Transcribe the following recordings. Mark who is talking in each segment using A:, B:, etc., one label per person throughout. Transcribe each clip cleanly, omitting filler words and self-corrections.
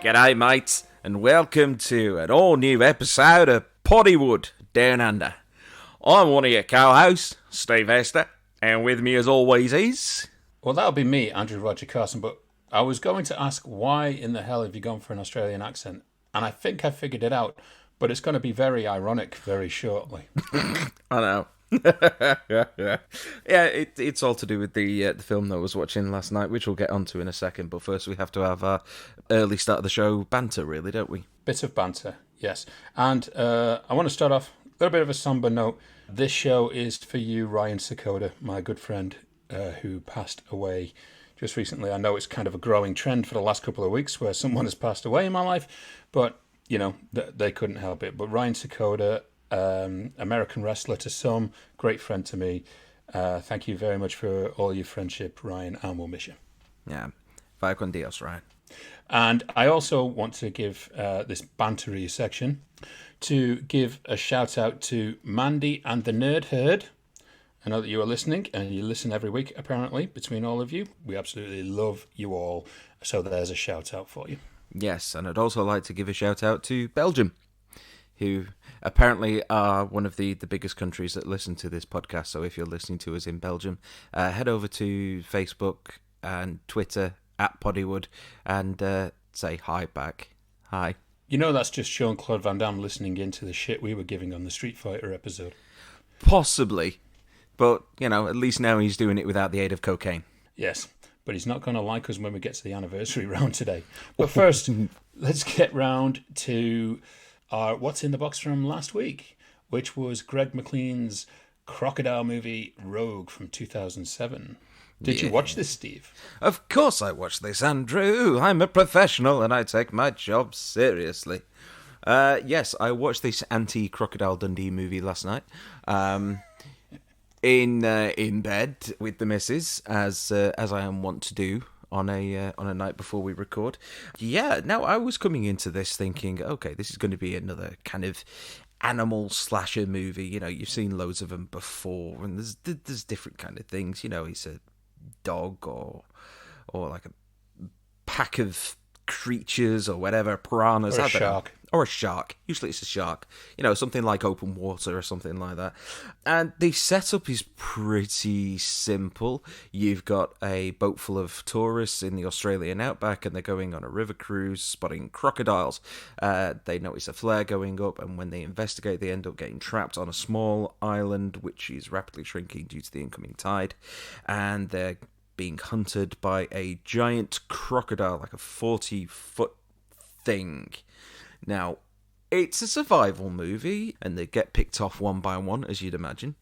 A: G'day, mates, and welcome to an all-new episode of Poddywood Down Under. I'm one of your co-hosts, Steve Hester, and with me as always is...
B: Well, that'll be me, Andrew Roger Carson, but I was going to ask why in the hell have you gone for an Australian accent? And I think I figured it out, but it's going to be very ironic very shortly.
A: I know. Yeah, it's all to do with the film that I was watching last night, which we'll get onto in a second. But first, we have to have our early start of the show banter, really, don't we?
B: Bit of banter, yes. And I want to start off a little bit of a somber note. This show is for you, Ryan Sekoda, my good friend who passed away just recently. I know it's kind of a growing trend for the last couple of weeks where someone has passed away in my life, but you know they couldn't help it. But Ryan Sekoda. American wrestler to some, great friend to me. Thank you very much for all your friendship, Ryan, and we'll miss you.
A: Yeah, vaya con Dios, Ryan.
B: And I also want to give this bantery section to give a shout out to Mandy and the Nerd Herd. I know that you are listening, and you listen every week, apparently, between all of you. We absolutely love you all, so there's a shout out for you.
A: Yes, and I'd also like to give a shout out to Belgium, who apparently are one of the biggest countries that listen to this podcast. So if you're listening to us in Belgium, head over to Facebook and Twitter at Poddywood and say hi back. Hi.
B: You know that's just Jean-Claude Van Damme listening into the shit we were giving on the Street Fighter episode.
A: Possibly. But, you know, at least now he's doing it without the aid of cocaine.
B: Yes, but he's not going to like us when we get to the anniversary round today. But first, let's get round to... what's in the box from last week, which was Greg McLean's crocodile movie Rogue from 2007. Did you watch this, Steve?
A: Of course I watched this, Andrew. I'm a professional and I take my job seriously. Yes, I watched this anti-Crocodile Dundee movie last night. In bed with the missus, as I am wont to do. On a night before we record. Yeah, now I was coming into this thinking, okay, this is going to be another kind of animal slasher movie. You know, you've seen loads of them before, and there's different kind of things. You know, it's a dog or like a pack of creatures or whatever, piranhas.
B: Or a shark.
A: Or a shark. Usually it's a shark. You know, something like open water or something like that. And the setup is pretty simple. You've got a boat full of tourists in the Australian outback and they're going on a river cruise, spotting crocodiles. They notice a flare going up, and when they investigate, they end up getting trapped on a small island, which is rapidly shrinking due to the incoming tide. And they're being hunted by a giant crocodile, like a 40-foot thing. Now, it's a survival movie, and they get picked off one by one, as you'd imagine.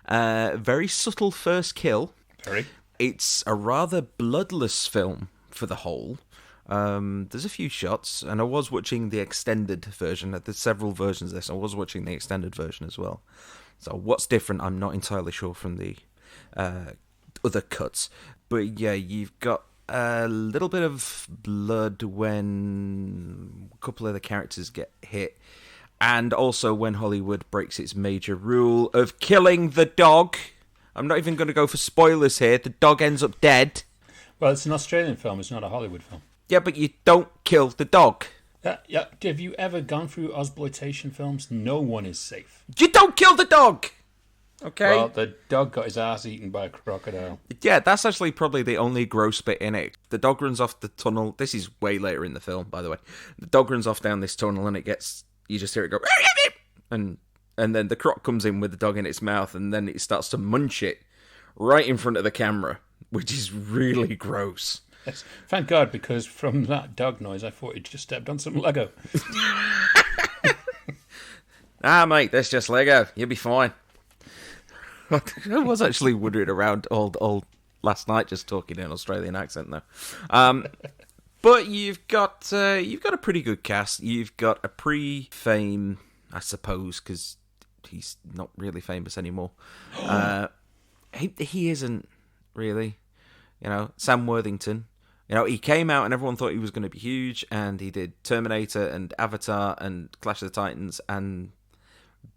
A: Very subtle first kill.
B: Very.
A: It's a rather bloodless film for the whole. There's a few shots, and I was watching the extended version. There's several versions of this. I was watching the extended version as well. So what's different, I'm not entirely sure from the other cuts. But yeah, you've got a little bit of blood when a couple of the characters get hit, and also when Hollywood breaks its major rule of killing the dog. I'm not even going to go for spoilers here. The dog ends up dead.
B: Well, it's an Australian film, it's not a Hollywood film.
A: Yeah, but you don't kill the dog.
B: Yeah. Have you ever gone through Ozploitation films? No one is safe.
A: You don't kill the dog! Okay.
B: Well, the dog got his ass eaten by a crocodile.
A: Yeah, that's actually probably the only gross bit in it. The dog runs off the tunnel. This is way later in the film, by the way. The dog runs off down this tunnel, and you just hear it go, and then the croc comes in with the dog in its mouth, and then it starts to munch it right in front of the camera, which is really gross.
B: Yes. Thank God, because from that dog noise, I thought he'd just stepped on some Lego.
A: Mate, that's just Lego. You'll be fine. I was actually wandering around all last night just talking in an Australian accent though. But you've got a pretty good cast. You've got a pre-fame, I suppose, because he's not really famous anymore. He isn't really. You know, Sam Worthington. You know, he came out and everyone thought he was going to be huge, and he did Terminator and Avatar and Clash of the Titans, and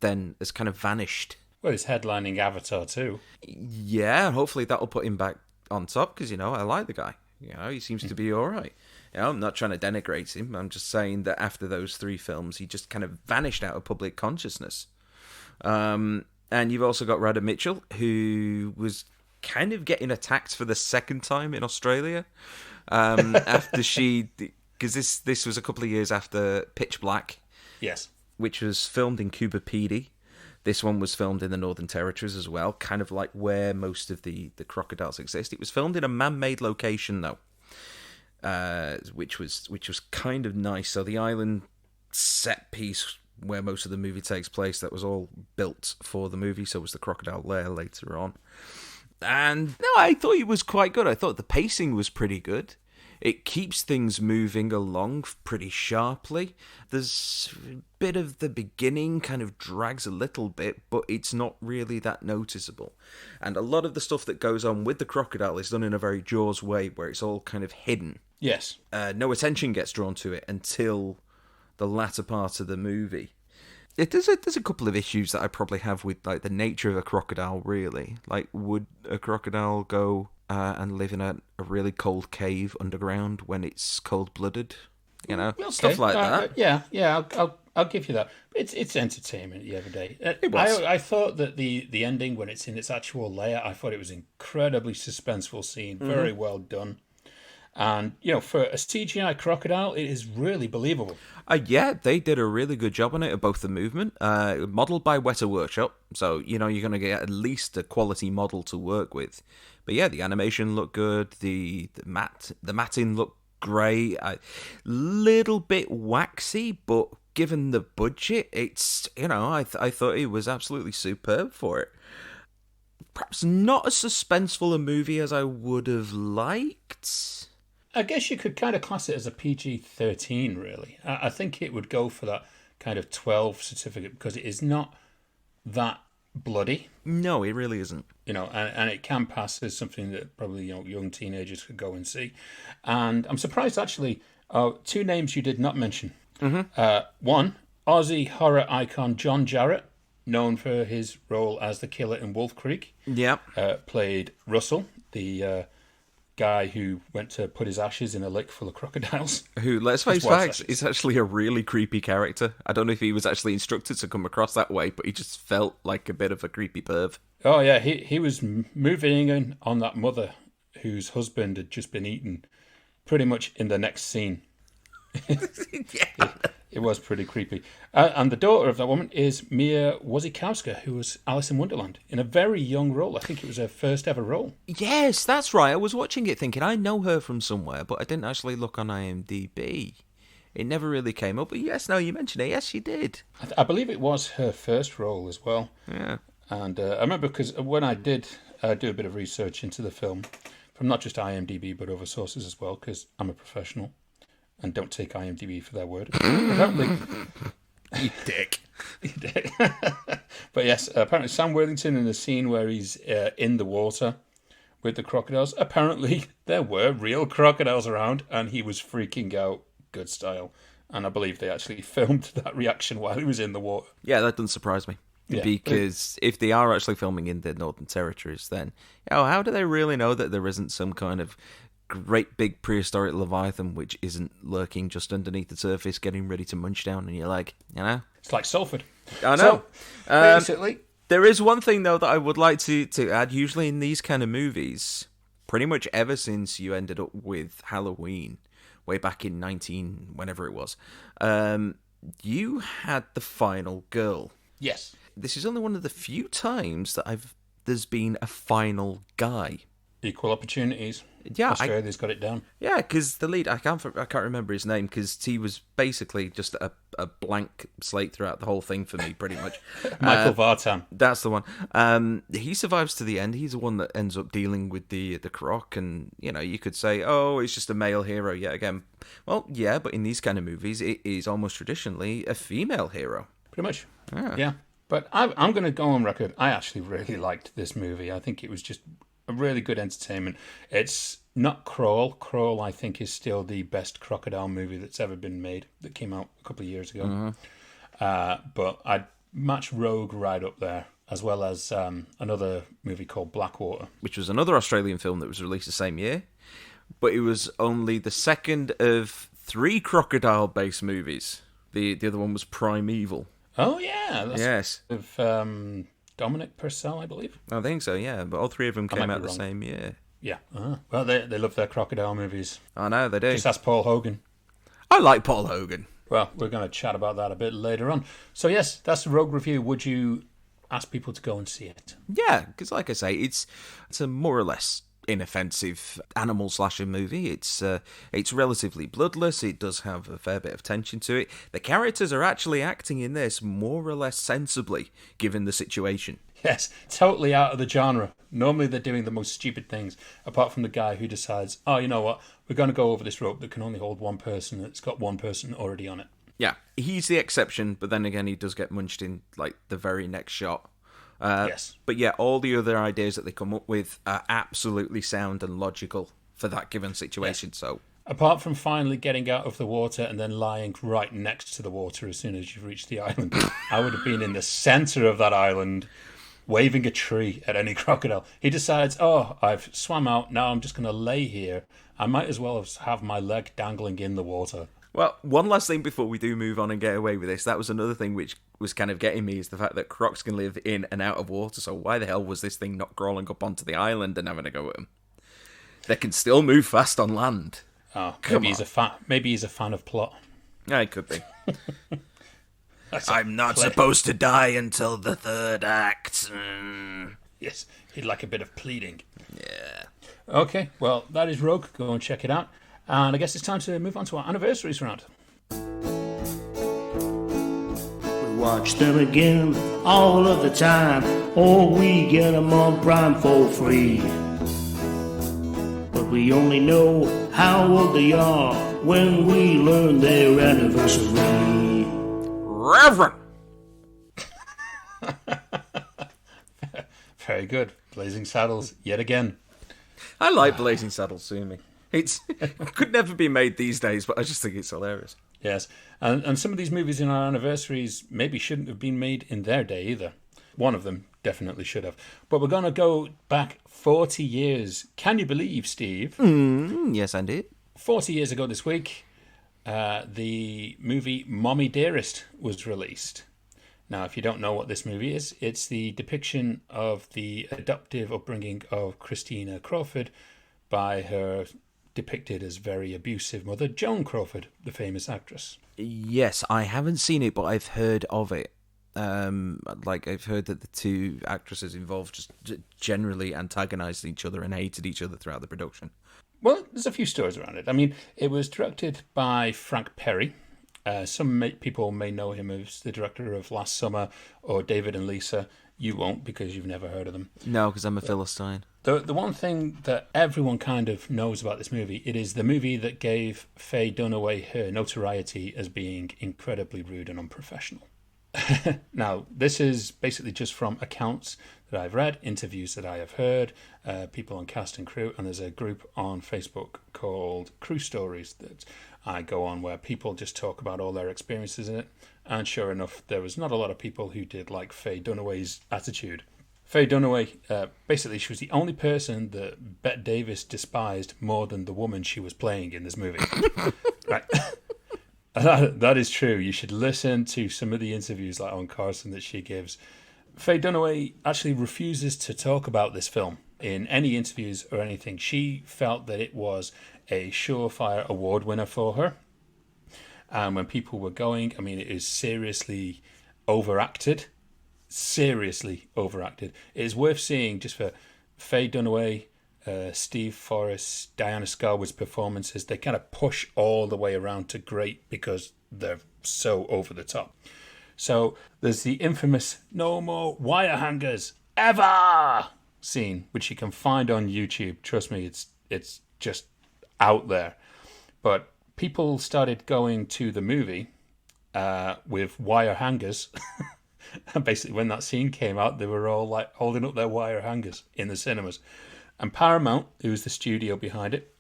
A: then has kind of vanished.
B: Well, he's headlining Avatar too.
A: Yeah, hopefully that'll put him back on top, because, you know, I like the guy. You know, he seems to be all right. I'm not trying to denigrate him. I'm just saying that after those 3 films, he just kind of vanished out of public consciousness. And you've also got Radha Mitchell, who was kind of getting attacked for the second time in Australia after because this was a couple of years after Pitch Black,
B: Yes,
A: which was filmed in Cuba PD. This one was filmed in the Northern Territories as well, kind of like where most of the crocodiles exist. It was filmed in a man-made location though, which was kind of nice. So the island set piece where most of the movie takes place, that was all built for the movie. So was the crocodile lair later on. And no, I thought it was quite good. I thought the pacing was pretty good. It keeps things moving along pretty sharply. There's a bit of the beginning kind of drags a little bit, but it's not really that noticeable. And a lot of the stuff that goes on with the crocodile is done in a very Jaws way, where it's all kind of hidden.
B: yes.
A: No attention gets drawn to it until the latter part of the movie. There's a couple of issues that I probably have with like the nature of a crocodile, really. Like, would a crocodile go and live in a really cold cave underground when it's cold-blooded? You know,
B: Okay.
A: stuff like that.
B: Yeah. I'll give you that. It's entertainment at the end of the day.
A: It was.
B: I thought that the ending, when it's in its actual layer, I thought it was incredibly suspenseful scene, very well done. And, for a CGI crocodile, it is really believable.
A: Yeah, they did a really good job on it, of both the movement, modelled by Weta Workshop, so, you're going to get at least a quality model to work with. But yeah, the animation looked good, the matting looked great, little bit waxy, but given the budget, it's, I thought it was absolutely superb for it. Perhaps not as suspenseful a movie as I would have liked.
B: I guess you could kind of class it as a PG-13, really. I think it would go for that kind of 12 certificate because it is not that bloody.
A: No, it really isn't.
B: And it can pass as something that probably young teenagers could go and see. And I'm surprised, actually, 2 names you did not mention. One, Aussie horror icon John Jarrett, known for his role as the killer in Wolf Creek.
A: Yep.
B: Played Russell, the guy who went to put his ashes in a lake full of crocodiles.
A: Who, let's face facts, is actually a really creepy character. I don't know if he was actually instructed to come across that way, but he just felt like a bit of a creepy perv.
B: Oh yeah, he was moving in on that mother whose husband had just been eaten pretty much in the next scene.
A: Yeah.
B: It was pretty creepy. And the daughter of that woman is Mia Wasikowska, who was Alice in Wonderland, in a very young role. I think it was her first ever role.
A: Yes, that's right. I was watching it thinking, I know her from somewhere, but I didn't actually look on IMDb. It never really came up. But yes, no, you mentioned it. Yes, she did.
B: I believe it was her first role as well.
A: Yeah.
B: And I remember because when I did do a bit of research into the film, from not just IMDb, but other sources as well, because I'm a professional. And don't take IMDb for their word. Apparently,
A: You dick.
B: But yes, apparently Sam Worthington in the scene where he's in the water with the crocodiles, apparently there were real crocodiles around and he was freaking out good style. And I believe they actually filmed that reaction while he was in the water.
A: Yeah, that doesn't surprise me. Yeah, because if they are actually filming in the Northern Territories, then how do they really know that there isn't some kind of great big prehistoric leviathan which isn't lurking just underneath the surface getting ready to munch down? And you're like,
B: It's like Salford.
A: I know.
B: So, basically,
A: there is one thing though that I would like to add. Usually in these kind of movies, pretty much ever since you ended up with Halloween way back in whenever it was, you had the final girl.
B: yes.
A: This is only one of the few times that there's been a final guy.
B: Equal opportunities.
A: Yeah,
B: Australia's got it down.
A: Yeah, because the lead, I can't remember his name, because he was basically just a blank slate throughout the whole thing for me, pretty much.
B: Michael Vartan.
A: That's the one. He survives to the end. He's the one that ends up dealing with the croc, and you could say, oh, it's just a male hero yet again. Well, yeah, but in these kind of movies, it is almost traditionally a female hero.
B: Pretty much. Yeah. But I'm going to go on record. I actually really liked this movie. I think it was just a really good entertainment. It's not Crawl. Crawl, I think, is still the best crocodile movie that's ever been made, that came out a couple of years ago. But I'd match Rogue right up there, as well as another movie called Blackwater.
A: Which was another Australian film that was released the same year. but it was only the second of 3 crocodile-based movies. The other one was Primeval.
B: Oh, yeah. That's
A: Yes.
B: Of Dominic Purcell, I believe.
A: I think so, yeah. But all 3 of them came out the same year.
B: Yeah. Well, they love their crocodile movies.
A: I know, they do.
B: Just ask Paul Hogan.
A: I like Paul Hogan.
B: Well, we're going to chat about that a bit later on. So, yes, that's the Rogue review. Would you ask people to go and see it?
A: Yeah, because like I say, it's a more or less inoffensive animal slasher movie. It's relatively bloodless. It does have a fair bit of tension to it. The characters are actually acting in this more or less sensibly, given the situation.
B: Yes, totally out of the genre. Normally they're doing the most stupid things, apart from the guy who decides, oh, you know what, we're going to go over this rope that can only hold one person. It's got one person already on it.
A: Yeah, he's the exception, but then again, he does get munched in like the very next shot.
B: Yes.
A: But yeah, all the other ideas that they come up with are absolutely sound and logical for that given situation. Yes. So,
B: apart from finally getting out of the water and then lying right next to the water as soon as you've reached the island, I would have been in the centre of that island, waving a tree at any crocodile. He decides, oh, I've swam out, now I'm just going to lay here. I might as well have my leg dangling in the water.
A: Well, one last thing before we do move on and get away with this. That was another thing which was kind of getting me, is the fact that crocs can live in and out of water. So why the hell was this thing not crawling up onto the island and having a go at them? They can still move fast on land.
B: Oh, maybe he's a fan of plot.
A: Yeah, it could be. I'm not supposed to die until the 3rd act.
B: Yes, he'd like a bit of pleading.
A: Yeah.
B: Okay, well, that is Rogue. Go and check it out. And I guess it's time to move on to our anniversaries round.
C: We watch them again all of the time, or we get them on Prime for free. But we only know how old they are when we learn their anniversary.
A: Reverend!
B: Very good. Blazing Saddles, yet again.
A: I like Blazing Saddles, sue me. It could never be made these days, but I just think it's hilarious.
B: Yes, and some of these movies in our anniversaries maybe shouldn't have been made in their day either. One of them definitely should have. But we're going to go back 40 years. Can you believe, Steve?
A: Yes, I did.
B: 40 years ago this week, the movie Mommy Dearest was released. Now, if you don't know what this movie is, it's the depiction of the adoptive upbringing of Christina Crawford by her depicted as very abusive mother, Joan Crawford, the famous actress.
A: Yes, I haven't seen it, but I've heard of it. I've heard that the 2 actresses involved just generally antagonized each other and hated each other throughout the production.
B: Well, there's a few stories around it. I mean, it was directed by Frank Perry. Some people may know him as the director of Last Summer or David and Lisa. You won't, because you've never heard of them.
A: No, because I'm a Philistine.
B: The one thing that everyone kind of knows about this movie, it is the movie that gave Faye Dunaway her notoriety as being incredibly rude and unprofessional. Now, this is basically just from accounts that I've read, interviews that I have heard, people on cast and crew, and there's a group on Facebook called Crew Stories that I go on where people just talk about all their experiences in it. And sure enough, there was not a lot of people who did like Faye Dunaway's attitude. Faye Dunaway, basically, she was the only person that Bette Davis despised more than the woman she was playing in this movie. Right. That is true. You should listen to some of the interviews like on Carson that she gives. Faye Dunaway actually refuses to talk about this film in any interviews or anything. She felt that it was a surefire award winner for her. And when people were going, I mean, it is seriously overacted. Seriously overacted. It is worth seeing just for Faye Dunaway, Steve Forrest, Diana Scarwood's performances. They kind of push all the way around to great because they're so over the top. So there's the infamous "No more wire hangers ever" scene, which you can find on YouTube. Trust me, it's just out there. But people started going to the movie with wire hangers. And basically, when that scene came out, they were all like holding up their wire hangers in the cinemas. And Paramount, who was the studio behind it,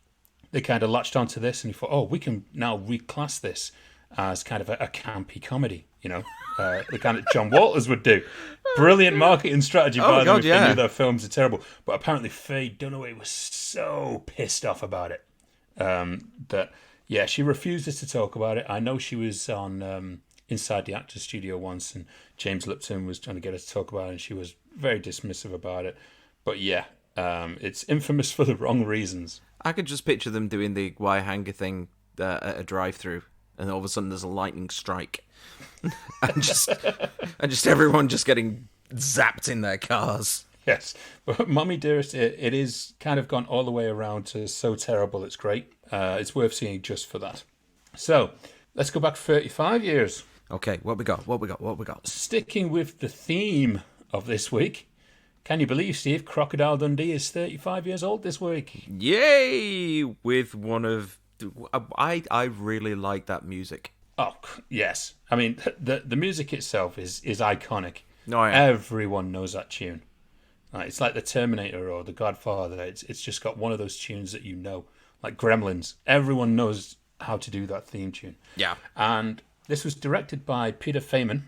B: they kind of latched onto this and thought, oh, we can now reclass this as kind of a campy comedy, you know, the kind of John Waters would do. Brilliant marketing strategy by them if they knew their films are terrible. But apparently Faye Dunaway was so pissed off about it. She refuses to talk about it. I know she was on Inside the Actors Studio once, and James Lipton was trying to get her to talk about it, and she was very dismissive about it. But it's infamous for the wrong reasons.
A: I could just picture them doing the wire hanger thing at a drive-through, and all of a sudden there's a lightning strike, and just everyone just getting zapped in their cars.
B: Yes, but Mommy Dearest, it is kind of gone all the way around to so terrible it's great. It's worth seeing just for that. So, let's go back 35 years.
A: Okay, what we got?
B: Sticking with the theme of this week, can you believe, Steve, Crocodile Dundee is 35 years old this week?
A: Yay! With one of... I really like that music.
B: Oh, yes. I mean, the music itself is iconic.
A: Oh, yeah.
B: Everyone knows that tune. It's like the Terminator or the Godfather. It's just got one of those tunes that you know, like Gremlins. Everyone knows how to do that theme tune.
A: Yeah.
B: And this was directed by Peter Feynman,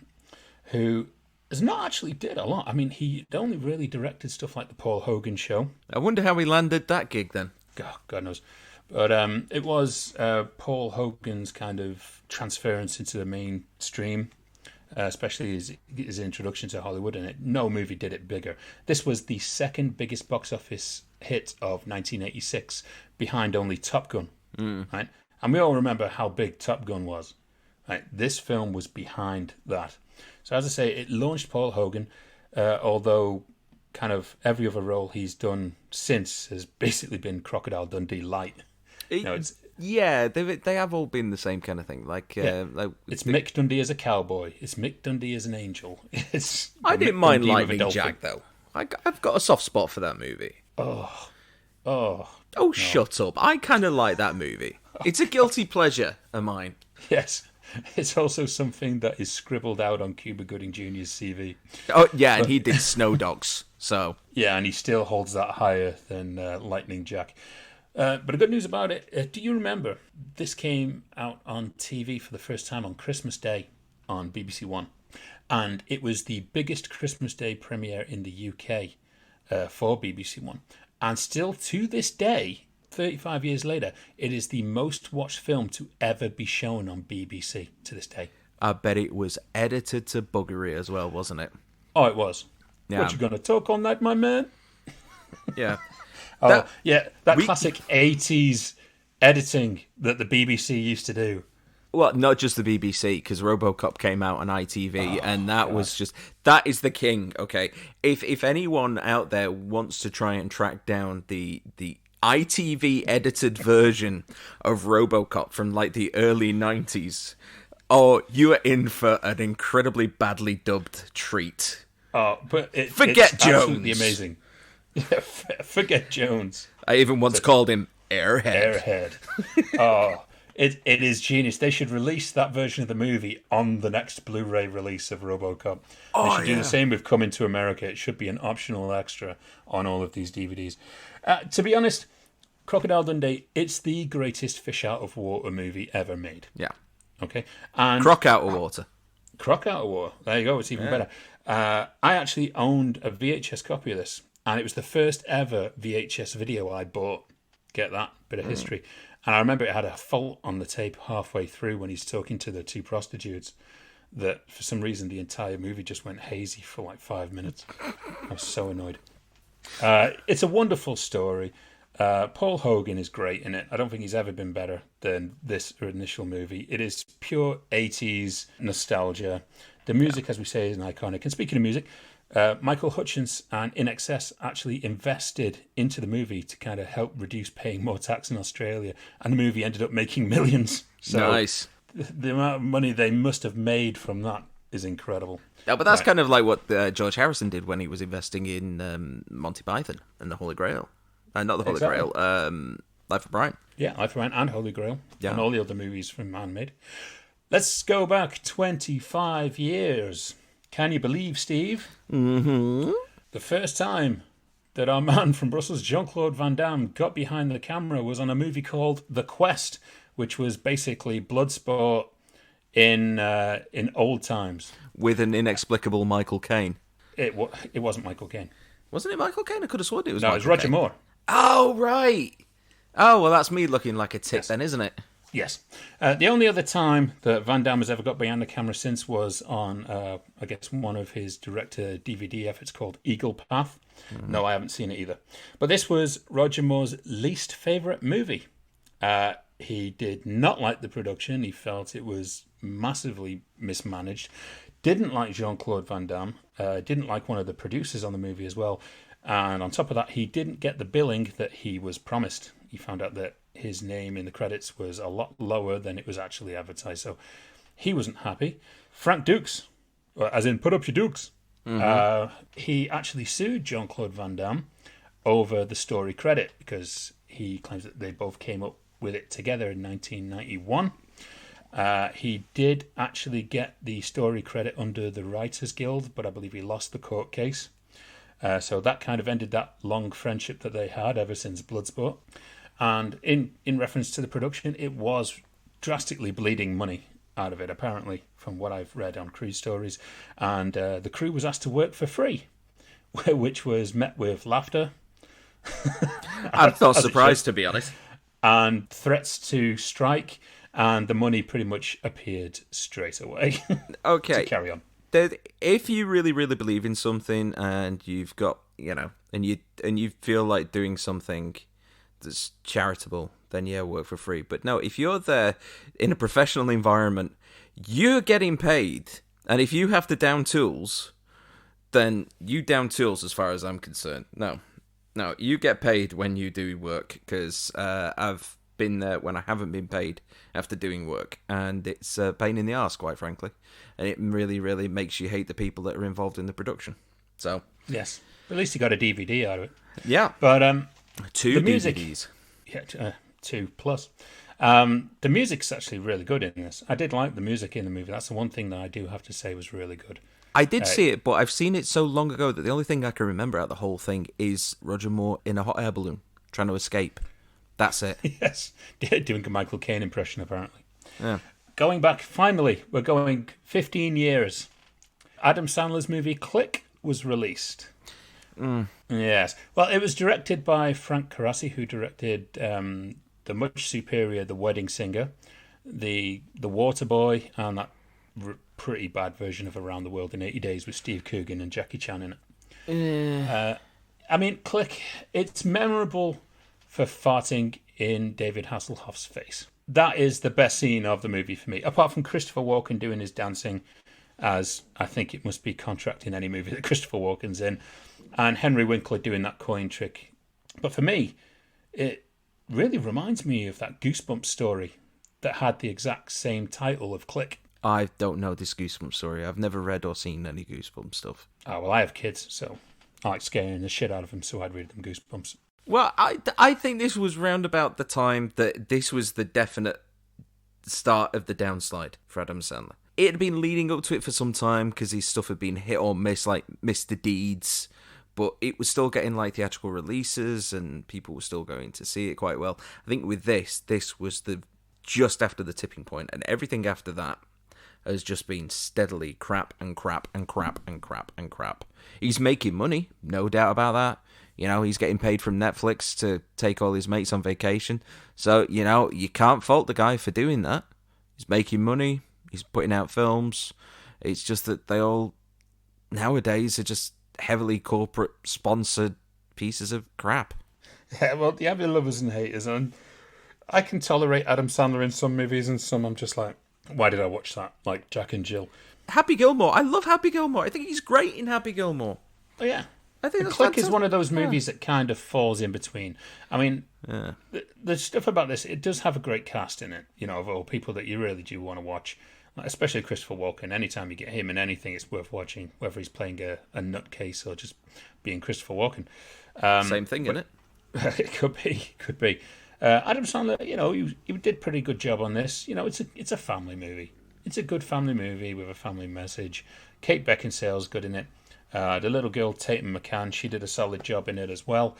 B: who has not actually did a lot. I mean, he only really directed stuff like the Paul Hogan Show.
A: I wonder how he landed that gig then.
B: God knows. But it was Paul Hogan's kind of transference into the mainstream, especially his introduction to Hollywood, and no movie did it bigger. This was the second biggest box office hit of 1986, behind only Top Gun. Right? And we all remember how big Top Gun was. Right? This film was behind that. So as I say, it launched Paul Hogan, although kind of every other role he's done since has basically been Crocodile Dundee light.
A: Yeah, they have all been the same kind of thing.
B: It's Mick Dundee as a cowboy. It's Mick Dundee as an angel.
A: I didn't mind Lightning Jack though. I've got a soft spot for that movie.
B: Oh,
A: shut up! I kind of like that movie. It's a guilty pleasure of mine.
B: Yes, it's also something that is scribbled out on Cuba Gooding Jr.'s CV.
A: Oh yeah, and he did Snow Dogs. So
B: yeah, and he still holds that higher than Lightning Jack. But the good news about it, do you remember this came out on TV for the first time on Christmas Day on BBC One? And it was the biggest Christmas Day premiere in the UK for BBC One. And still to this day, 35 years later, it is the most watched film to ever be shown on BBC to this day.
A: I bet it was edited to buggery as well, wasn't it?
B: Oh, it was.
A: Yeah.
B: What, you going to talk all night, my man?
A: Yeah.
B: That classic 80s editing that the BBC used to do.
A: Well, not just the BBC, because RoboCop came out on ITV, and that is the king. Okay, if anyone out there wants to try and track down the ITV edited version of RoboCop from like the early 90s, you are in for an incredibly badly dubbed treat.
B: But
A: forget
B: it's
A: Jones.
B: Absolutely amazing. Yeah, forget Jones.
A: I even once called him Airhead.
B: It is genius. They should release that version of the movie on the next Blu-ray release of RoboCop. They should do the same with Coming to America. It should be an optional extra on all of these DVDs. To be honest, Crocodile Dundee, it's the greatest fish out of water movie ever made.
A: Yeah.
B: Okay. And
A: Croc out of water.
B: Croc out of water. There you go. It's even better. I actually owned a VHS copy of this, and it was the first ever VHS video I bought. Get that bit of history. And I remember it had a fault on the tape halfway through when he's talking to the two prostitutes, that for some reason the entire movie just went hazy for like 5 minutes. I was so annoyed. It's a wonderful story. Paul Hogan is great in it. I don't think he's ever been better than this initial movie. It is pure 80s nostalgia. The music, as we say, is iconic. And speaking of music, Michael Hutchence and INXS actually invested into the movie to kind of help reduce paying more tax in Australia, and the movie ended up making millions. So
A: nice.
B: The amount of money they must have made from that is incredible.
A: Yeah, but that's kind of like what George Harrison did when he was investing in Monty Python and the Holy Grail. Not the Holy Grail, Life of Brian.
B: Yeah, Life of Brian and Holy Grail, and all the other movies from Man-made. Let's go back 25 years. Can you believe, Steve?
A: Mm-hmm.
B: The first time that our man from Brussels, Jean-Claude Van Damme, got behind the camera was on a movie called The Quest, which was basically Bloodsport in old times.
A: With an inexplicable Michael Caine.
B: It wasn't Michael Caine.
A: Wasn't it Michael Caine? I could have sworn it was
B: No,
A: Michael
B: it was Roger
A: Caine.
B: Moore.
A: Oh, right. Oh, well, that's me looking like a tit
B: Yes.
A: then, isn't it?
B: Yes. The only other time that Van Damme has ever got behind the camera since was on, I guess, one of his director DVD efforts called Eagle Path. No, I haven't seen it either. But this was Roger Moore's least favourite movie. He did not like the production. He felt it was massively mismanaged. Didn't like Jean-Claude Van Damme. Didn't like one of the producers on the movie as well. And on top of that, he didn't get the billing that he was promised. He found out that his name in the credits was a lot lower than it was actually advertised. So he wasn't happy. Frank Dukes, as in put up your dukes, he actually sued Jean-Claude Van Damme over the story credit because he claims that they both came up with it together in 1991. He did actually get the story credit under the Writers Guild, but I believe he lost the court case. So that kind of ended that long friendship that they had ever since Bloodsport. And in reference to the production, it was drastically bleeding money out of it, apparently, from what I've read on crew stories. And the crew was asked to work for free, which was met with laughter.
A: I'm not surprised, to be honest.
B: And threats to strike, and the money pretty much appeared straight away.
A: Okay.
B: To carry on.
A: If you really, really believe in something and you've got, and you feel like doing something that's charitable, then yeah, work for free. But no, if you're there in a professional environment, you're getting paid. And if you have to down tools, then you down tools as far as I'm concerned. No, you get paid when you do work, because I've been there when I haven't been paid after doing work, and it's a pain in the arse, quite frankly, and it really, really makes you hate the people that are involved in the production. So
B: yes, at least you got a DVD out of it.
A: Yeah,
B: but
A: two
B: the music,
A: DVDs.
B: Yeah, 2+. The music's actually really good in this. I did like the music in the movie. That's the one thing that I do have to say was really good.
A: I did see it, but I've seen it so long ago that the only thing I can remember out of the whole thing is Roger Moore in a hot air balloon trying to escape. That's it.
B: Yes, doing a Michael Caine impression, apparently.
A: Yeah.
B: Going back, finally, we're going 15 years. Adam Sandler's movie Click was released. Yes. Well, it was directed by Frank Carassi, who directed the much superior The Wedding Singer, the Waterboy, and that pretty bad version of Around the World in 80 Days with Steve Coogan and Jackie Chan in it. I mean, Click, it's memorable for farting in David Hasselhoff's face. That is the best scene of the movie for me, apart from Christopher Walken doing his dancing, as I think it must be contract in any movie that Christopher Walken's in, and Henry Winkler doing that coin trick. But for me, it really reminds me of that Goosebumps story that had the exact same title of Click.
A: I don't know this Goosebumps story. I've never read or seen any Goosebumps stuff.
B: Oh, well, I have kids, so I like scaring the shit out of them, so I'd read them Goosebumps.
A: Well, I think this was round about the time that this was the definite start of the downslide for Adam Sandler. It had been leading up to it for some time because his stuff had been hit or miss, like Mr. Deeds, but it was still getting like theatrical releases and people were still going to see it quite well. I think with this was the just after the tipping point, and everything after that has just been steadily crap and crap and crap and crap and crap. He's making money, no doubt about that. You know, he's getting paid from Netflix to take all his mates on vacation. So, you know, you can't fault the guy for doing that. He's making money. He's putting out films. It's just that they all, nowadays, are just heavily corporate-sponsored pieces of crap.
B: Yeah, well, you have your lovers and haters. And I can tolerate Adam Sandler in some movies, and some I'm just like, why did I watch that? Like Jack and Jill.
A: Happy Gilmore. I love Happy Gilmore. I think he's great in Happy Gilmore.
B: Oh, yeah.
A: I think
B: Click is one of those movies that kind of falls in between. I mean, the stuff about this, it does have a great cast in it, you know, of all people that you really do want to watch, especially Christopher Walken. Anytime you get him in anything, it's worth watching, whether he's playing a nutcase or just being Christopher Walken.
A: Same thing, isn't it?
B: It could be. Adam Sandler, you know, he did a pretty good job on this. You know, it's a family movie. It's a good family movie with a family message. Kate Beckinsale's good in it. The little girl, Tatum McCann, she did a solid job in it as well.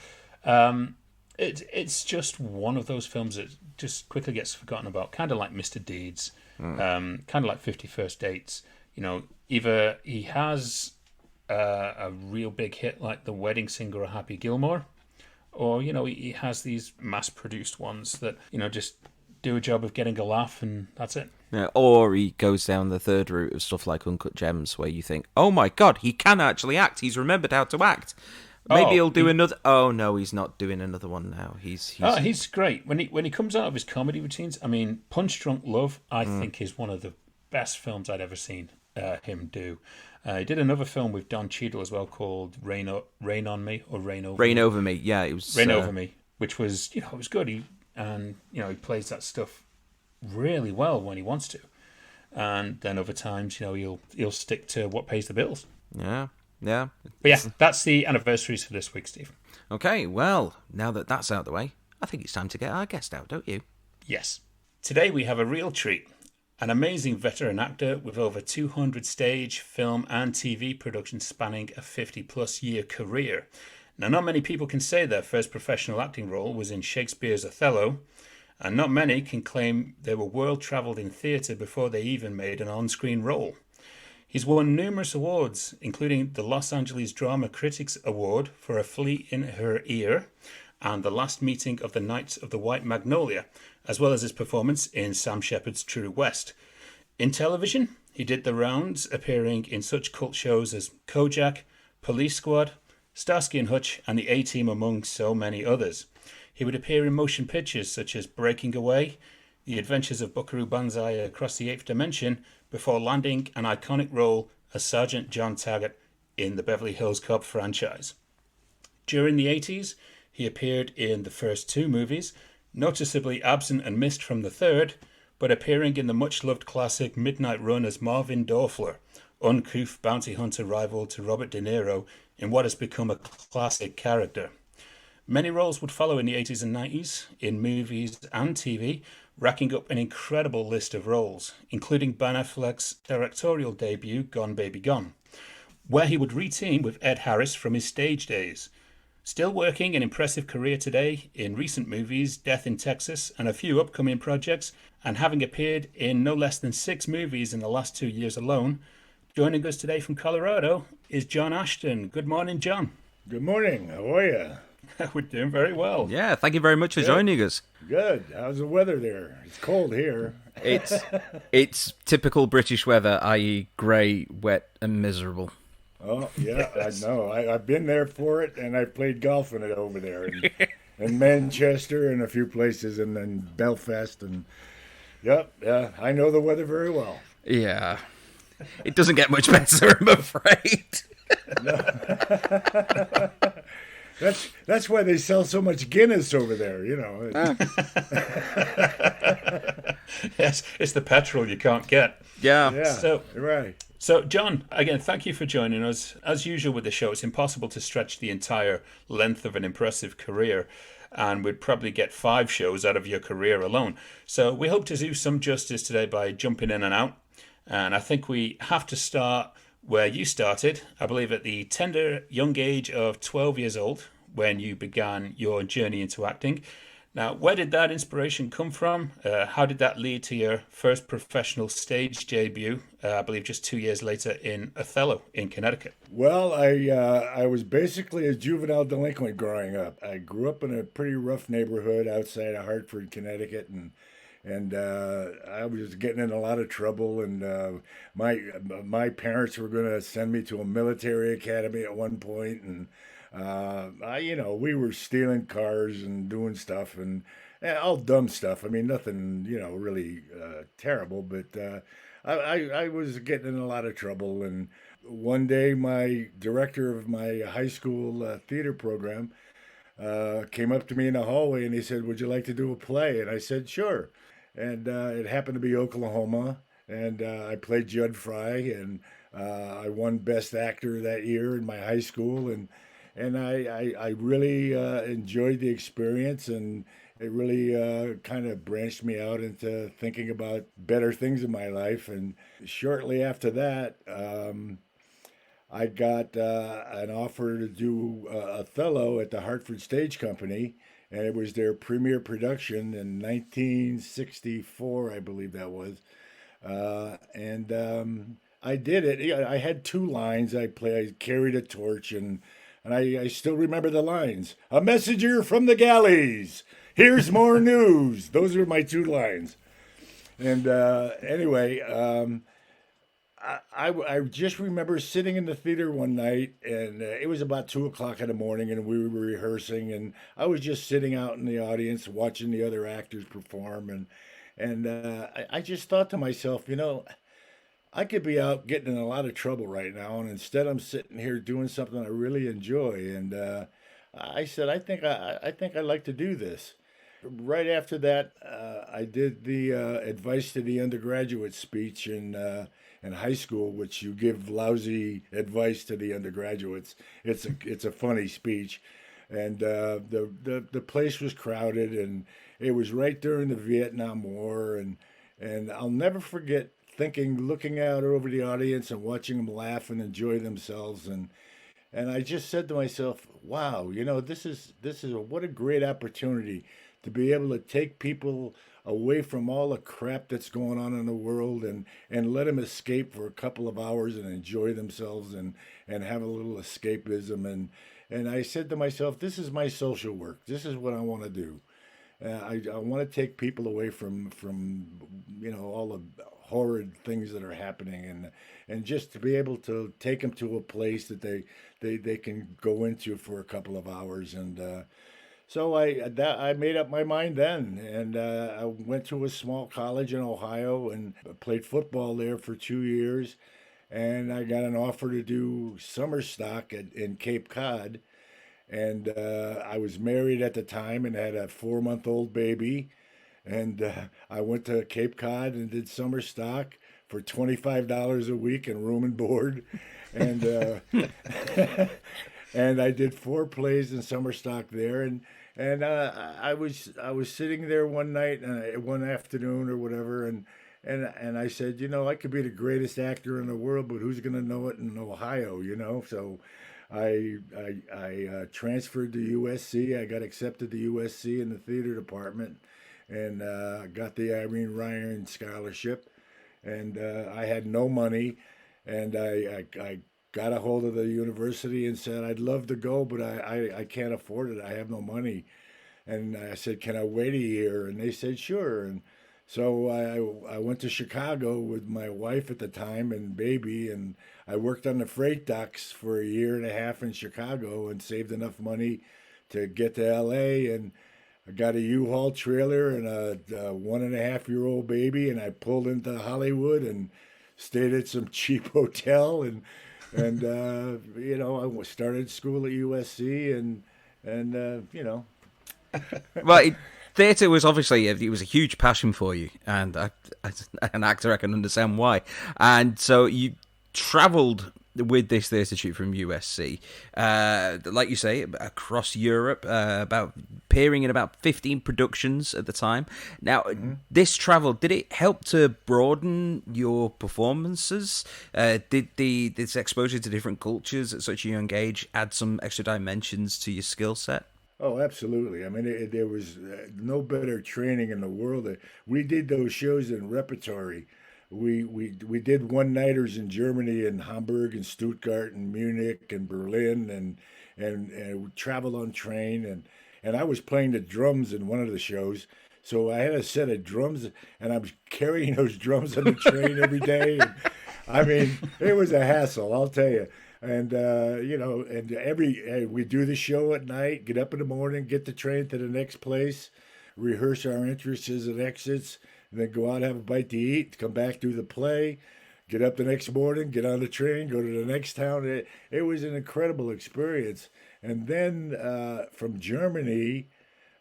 B: It's just one of those films that just quickly gets forgotten about, kind of like Mr. Deeds, kind of like 50 First Dates. You know, either he has a real big hit like The Wedding Singer or Happy Gilmore, or he has these mass-produced ones that just do a job of getting a laugh and that's it.
A: Yeah, or he goes down the third route of stuff like Uncut Gems, where you think, "Oh my God, he can actually act. He's remembered how to act. Maybe he'll do another." Oh no, he's not doing another one now.
B: He's great when he comes out of his comedy routines. I mean, Punch Drunk Love, I think is one of the best films I'd ever seen him do. He did another film with Don Cheadle as well called Rain on Me or Rain Over
A: Rain
B: Me.
A: Over Me. Yeah, it was
B: Rain Over Me, which was it was good. He plays that stuff really well when he wants to, and then other times he'll stick to what pays the bills.
A: Yeah.
B: But yeah, that's the anniversaries for this week, Steve.
A: Okay, well, now that that's out of the way, I think it's time to get our guest out, don't you?
B: Yes. Today we have a real treat. An amazing veteran actor with over 200 stage, film and TV productions spanning a 50-plus year career. Now, not many people can say their first professional acting role was in Shakespeare's Othello, and not many can claim they were world-travelled in theatre before they even made an on-screen role. He's won numerous awards, including the Los Angeles Drama Critics Award for A Flea in Her Ear and the Last Meeting of the Knights of the White Magnolia, as well as his performance in Sam Shepard's True West. In television, he did the rounds, appearing in such cult shows as Kojak, Police Squad, Starsky and Hutch, and The A-Team, among so many others. He would appear in motion pictures such as Breaking Away, The Adventures of Buckaroo Banzai Across the Eighth Dimension, before landing an iconic role as Sergeant John Taggart in the Beverly Hills Cop franchise. During the 80s, he appeared in the first two movies, noticeably absent and missed from the third, but appearing in the much-loved classic Midnight Run as Marvin Dorfler, uncouth bounty hunter rival to Robert De Niro in what has become a classic character. Many roles would follow in the 80s and 90s, in movies and TV, racking up an incredible list of roles, including Ben Affleck's directorial debut, Gone Baby Gone, where he would re-team with Ed Harris from his stage days. Still working an impressive career today in recent movies, Death in Texas, and a few upcoming projects, and having appeared in no less than 6 movies in the last 2 years alone, joining us today from Colorado is John Ashton. Good morning, John.
C: Good morning. How are you?
B: We're doing very well.
A: Yeah, thank you very much for joining us.
C: Good. How's the weather there? It's cold here.
A: It's typical British weather, i.e. grey, wet and miserable.
C: Oh, yeah, I know. I've been there for it, and I've played golf in it over there. In Manchester and a few places, and then Belfast. And yeah, I know the weather very well.
A: Yeah. It doesn't get much better, I'm afraid.
C: That's why they sell so much Guinness over there,
B: Yes, it's the petrol you can't get.
A: Yeah.
C: So, right.
B: So, John, again, thank you for joining us. As usual with the show, it's impossible to stretch the entire length of an impressive career, and we'd probably get 5 shows out of your career alone. So we hope to do some justice today by jumping in and out. And I think we have to start where you started, I believe at the tender young age of 12 years old, when you began your journey into acting. Now, where did that inspiration come from? How did that lead to your first professional stage debut, I believe just 2 years later, in Othello in Connecticut?
C: Well, I was basically a juvenile delinquent growing up. I grew up in a pretty rough neighborhood outside of Hartford, Connecticut, and I was getting in a lot of trouble. And my parents were going to send me to a military academy at one point, and we were stealing cars and doing stuff and all dumb stuff. I mean, nothing, really terrible, but I was getting in a lot of trouble. And one day, my director of my high school theater program came up to me in the hallway and he said, "Would you like to do a play?" And I said, "Sure." And it happened to be Oklahoma, and I played Judd Fry, and I won Best Actor that year in my high school, and I really enjoyed the experience, and it really kind of branched me out into thinking about better things in my life. And shortly after that, I got an offer to do Othello at the Hartford Stage Company, and it was their premiere production in 1964, I believe that was. I did it. I had 2 lines. I carried a torch, and And I still remember the lines. A messenger from the galleys. Here's more news. Those are my two lines. And anyway, I just remember sitting in the theater one night, and it was about 2 o'clock in the morning, and we were rehearsing, and I was just sitting out in the audience watching the other actors perform, and I just thought to myself, I could be out getting in a lot of trouble right now, and instead I'm sitting here doing something I really enjoy, and I said, I think I'd like to do this. Right after that, I did the advice to the undergraduate speech in high school, which you give lousy advice to the undergraduates. It's a funny speech, and the place was crowded, and it was right during the Vietnam War, and I'll never forget looking out over the audience and watching them laugh and enjoy themselves, and I just said to myself, wow, what a great opportunity to be able to take people away from all the crap that's going on in the world, and let them escape for a couple of hours and enjoy themselves, and have a little escapism. And I said to myself, this is my social work. This is what I want to do. I want to take people away from all the horrid things that are happening, and just to be able to take them to a place that they can go into for a couple of hours. And so I made up my mind then, and I went to a small college in Ohio and played football there for 2 years, and I got an offer to do summer stock in Cape Cod, and I was married at the time and had a 4-month-old baby, and I went to Cape Cod and did summer stock for $25 a week and room and board, and and I did 4 plays in summer stock there, and I was sitting there one night, one afternoon or whatever, and I said, I could be the greatest actor in the world, but who's gonna know it in Ohio, So I transferred to USC. I got accepted to USC in the theater department, and got the Irene Ryan scholarship, and I had no money, and I got a hold of the university and said, I'd love to go, but I can't afford it. I have no money. And I said, can I wait a year? And they said, sure. And so I went to Chicago with my wife at the time and baby, and I worked on the freight docks for a year and a half in Chicago and saved enough money to get to LA. And I got a U-Haul trailer and a 1.5-year-old baby, and I pulled into Hollywood and stayed at some cheap hotel, and I started school at USC, and.
A: Well, theatre was obviously it was a huge passion for you, and as an actor, I can understand why. And so you travelled with this theatre troupe from USC, like you say, across Europe, appearing in about 15 productions at the time. Now, this travel, did it help to broaden your performances? Did this exposure to different cultures at such a young age add some extra dimensions to your skill set?
C: Oh, absolutely. I mean, there was no better training in the world. We did those shows in repertory. We did one-nighters in Germany and Hamburg and Stuttgart and Munich and Berlin, and we traveled on train, and I was playing the drums in one of the shows. So I had a set of drums, and I was carrying those drums on the train every day. And, I mean, it was a hassle, I'll tell you. And we do the show at night, get up in the morning, get the train to the next place, rehearse our entrances and exits, and then go out, have a bite to eat, come back, do the play, get up the next morning, get on the train, go to the next town. It was an incredible experience. And then from Germany,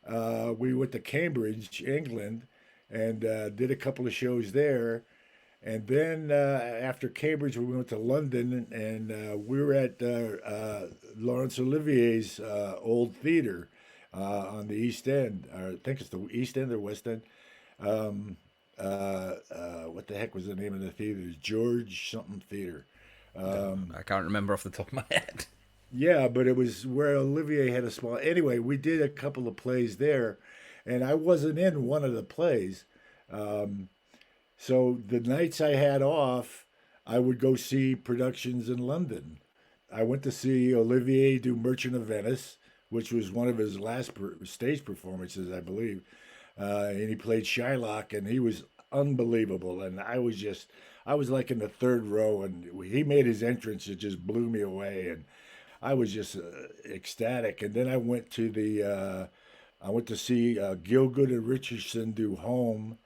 C: we went to Cambridge, England, and did a couple of shows there. And then after Cambridge, we went to London, and we were at Laurence Olivier's old theater on the East End. I think it's the East End or West End. What the heck was the name of the theater? George something Theater.
A: I can't remember off the top of my head.
C: Yeah, but it was where Olivier had a small. Anyway, we did a couple of plays there, and I wasn't in one of the plays. So the nights I had off, I would go see productions in London. I went to see Olivier do Merchant of Venice, which was one of his last stage performances, I believe. And he played Shylock, and he was unbelievable. And I was like in the third row, and he made his entrance. It just blew me away, and I was just ecstatic. And then I went to see Gielgud and Richardson do Home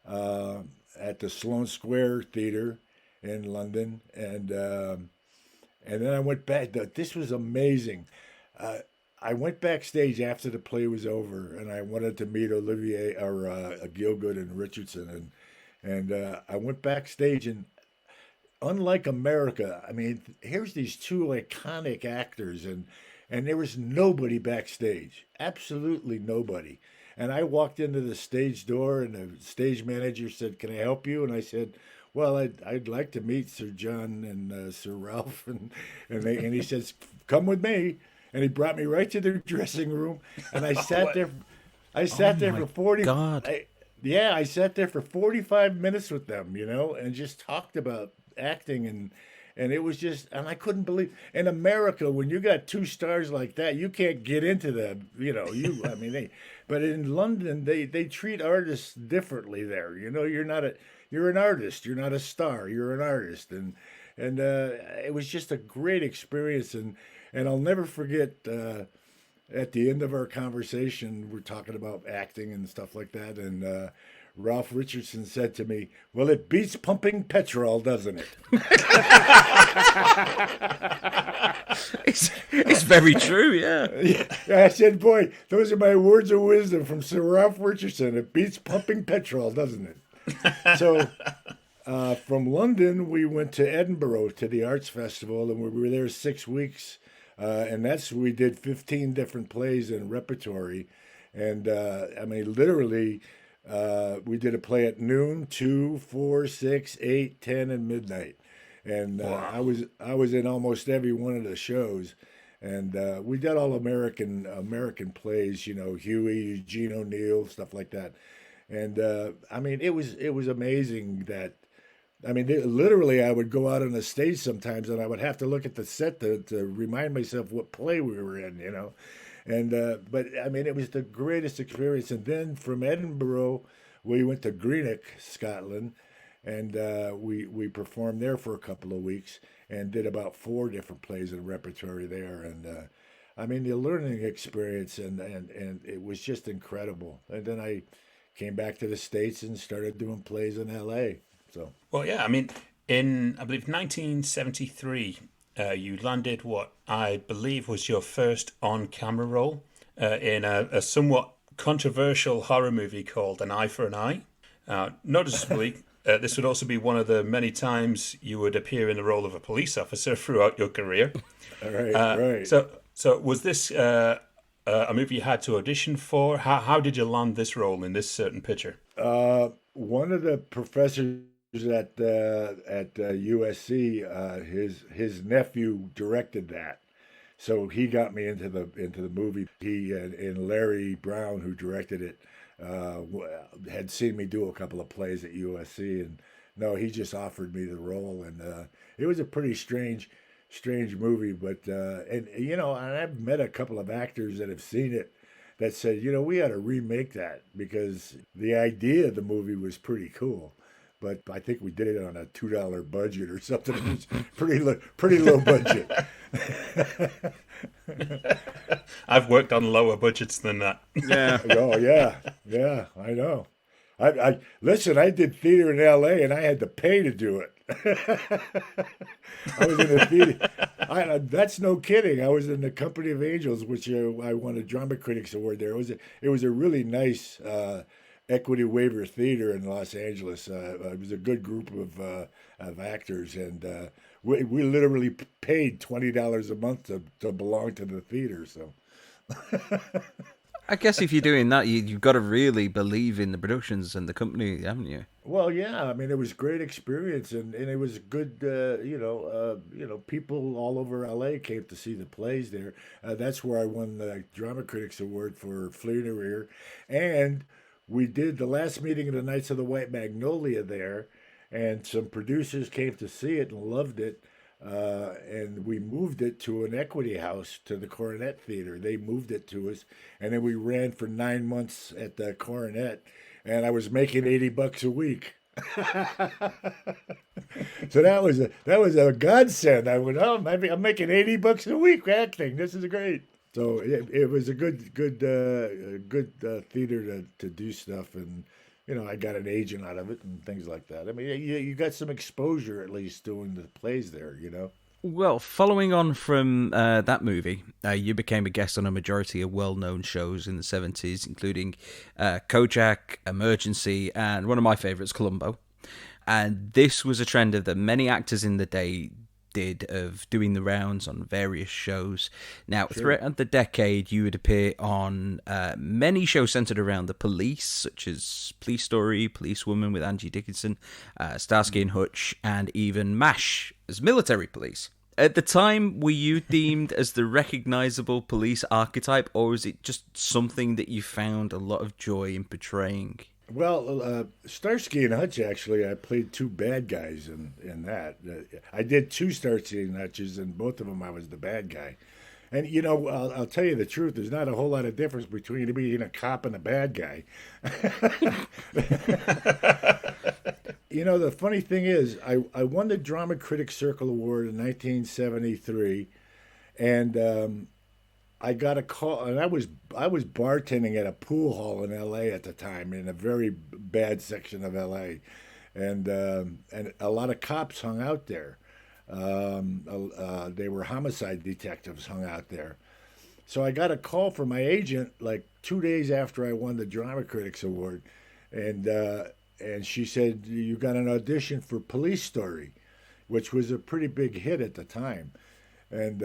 C: uh, at the Sloane Square Theater in London, and then I went back. This was amazing. Uh, I went backstage after the play was over, and I wanted to meet Olivier or Gielgud and Richardson, and I went backstage, and unlike America, I mean, here's these two iconic actors, and there was nobody backstage, absolutely nobody. And I walked into the stage door, and the stage manager said, "Can I help you?" And I said, "Well, I'd like to meet Sir John and Sir Ralph," and he says, "Come with me." And he brought me right to their dressing room, and I sat there. I sat there
A: my
C: for 40.
A: God.
C: Yeah, I sat there for 45 minutes with them, and just talked about acting, and it was just, and I couldn't believe in America when you got two stars like that, you can't get into them, I mean, but in London they treat artists differently there. You're an artist, you're not a star, you're an artist, and it was just a great experience, and I'll never forget. At the end of our conversation, we're talking about acting and stuff like that, and Ralph Richardson said to me, "Well, it beats pumping petrol, doesn't it?"
A: It's very true, yeah.
C: Yeah, I said, "Boy, those are my words of wisdom from Sir Ralph Richardson. It beats pumping petrol, doesn't it?" So from London, we went to Edinburgh to the Arts Festival, and we were there 6 weeks. And we did 15 different plays and repertory. And I mean, literally, we did a play at noon, 2, 4, 6, 8, 10, and midnight. And
B: Wow.
C: I was in almost every one of the shows. And we did all American plays, Huey, Eugene O'Neill, stuff like that. And I mean, it was amazing that I mean, literally, I would go out on the stage sometimes, and I would have to look at the set to remind myself what play we were in. And but I mean, it was the greatest experience. And then from Edinburgh, we went to Greenock, Scotland, and we performed there for a couple of weeks and did about 4 different plays in repertory there. And I mean, the learning experience and it was just incredible. And then I came back to the States and started doing plays in L.A. So.
B: Well, yeah, I mean, in, I believe, 1973, you landed what I believe was your first on-camera role in a somewhat controversial horror movie called An Eye for an Eye. Noticeably, this would also be one of the many times you would appear in the role of a police officer throughout your career.
C: Right, right.
B: So was this a movie you had to audition for? How did you land this role in this certain picture?
C: One of the professors at USC, his nephew directed that, so he got me into the movie. He and Larry Brown, who directed it, had seen me do a couple of plays at USC, and no, he just offered me the role, and it was a pretty strange movie, but and I've met a couple of actors that have seen it that said, we ought to remake that because the idea of the movie was pretty cool. But I think we did it on a $2 budget or something. It was pretty low budget.
B: I've worked on lower budgets than that.
A: Yeah.
C: Oh yeah, I know. I listen. I did theater in L.A. and I had to pay to do it. I was in the theater. That's no kidding. I was in the Company of Angels, which I won a Drama Critics Award there. It was a really nice equity waiver theater in Los Angeles. It was a good group of actors, and we literally paid $20 a month to belong to the theater. So.
A: I guess if you're doing that, you've got to really believe in the productions and the company, haven't you?
C: Well, yeah. I mean, it was a great experience, and it was good. People all over LA came to see the plays there. That's where I won the Drama Critics Award for Flea in the Rear, and we did the last meeting of the Knights of the White Magnolia there, and some producers came to see it and loved it. and we moved it to an Equity House to the Coronet Theater. They moved it to us, and then we ran for 9 months at the Coronet, and I was making $80 a week. So that was a godsend. I went, oh, I'm making $80 a week acting. This is great. So it was a good theater to do stuff, and I got an agent out of it and things like that. I mean, you got some exposure at least doing the plays there.
A: Well, following on from that movie, you became a guest on a majority of well-known shows in the 70s, including Kojak, Emergency, and one of my favourites, Columbo. And this was a trend that many actors in the day did, of doing the rounds on various shows. Now, throughout the decade, you would appear on many shows centered around the police, such as Police Story, Policewoman with Angie Dickinson, Starsky and Hutch, and even MASH as military police. At the time, were you deemed as the recognizable police archetype, or was it just something that you found a lot of joy in portraying?
C: Well, Starsky and Hutch, actually, I played two bad guys in that. I did two Starsky and Hutches, and both of them I was the bad guy. And, I'll tell you the truth, there's not a whole lot of difference between being a cop and a bad guy. The funny thing is, I won the Drama Critics Circle Award in 1973, and I got a call, and I was bartending at a pool hall in L.A. at the time, in a very bad section of L.A., and a lot of cops hung out there. They were homicide detectives hung out there. So I got a call from my agent like 2 days after I won the Drama Critics Award, and she said, you got an audition for Police Story, which was a pretty big hit at the time. And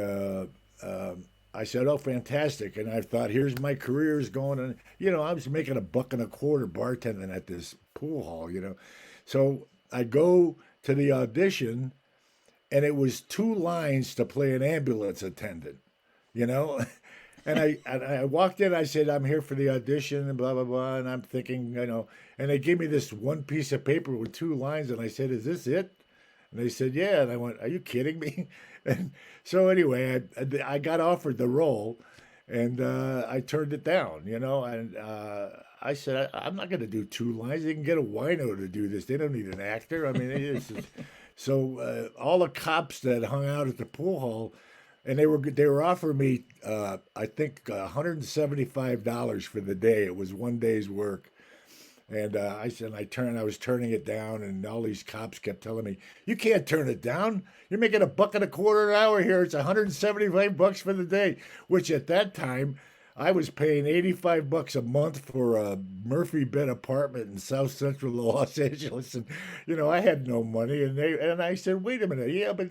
C: I said, oh, fantastic. And I thought, here's my career is going. And, I was making $1.25 bartending at this pool hall, So I go to the audition, and it was 2 lines to play an ambulance attendant, And I walked in, I said, I'm here for the audition, and blah, blah, blah. And I'm thinking, and they gave me this one piece of paper with 2 lines. And I said, is this it? And they said, yeah. And I went, are you kidding me? And so anyway, I got offered the role, and I turned it down, and I said, I'm not going to do 2 lines. They can get a wino to do this. They don't need an actor. I mean, so all the cops that hung out at the pool hall, and they were offering me, I think, $175 for the day. It was one day's work. And I said, I was turning it down, and all these cops kept telling me, you can't turn it down. You're making $1.25 an hour here. It's $175 for the day, which at that time, I was paying $85 a month for a Murphy bed apartment in South Central Los Angeles, and I had no money. And I said, wait a minute, yeah, but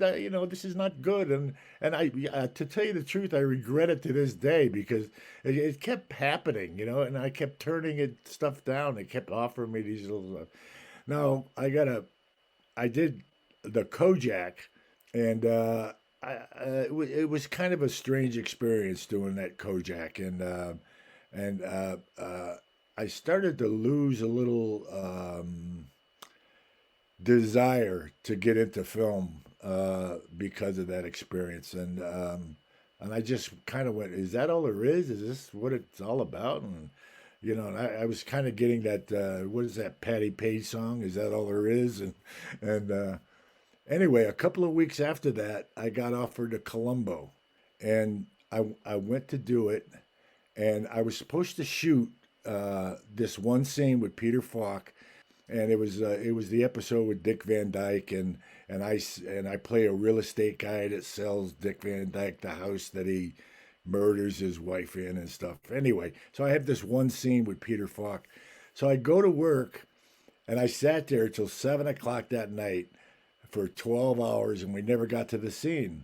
C: this is not good. And I to tell you the truth, I regret it to this day, because it kept happening, and I kept turning stuff down. They kept offering me these little. Now I did the Kojak, and it was kind of a strange experience doing that Kojak, and I started to lose a little desire to get into film because of that experience, and I just kind of went, is that all there is? Is this what it's all about? And and I was kind of getting that what is that Patty Page song? Is that all there is? And anyway, a couple of weeks after that, I got offered a Columbo, and I went to do it, and I was supposed to shoot this one scene with Peter Falk, and it was the episode with Dick Van Dyke, and I play a real estate guy that sells Dick Van Dyke the house that he murders his wife in and stuff. Anyway, so I have this one scene with Peter Falk, so I go to work, and I sat there till 7 o'clock that night for 12 hours, and we never got to the scene.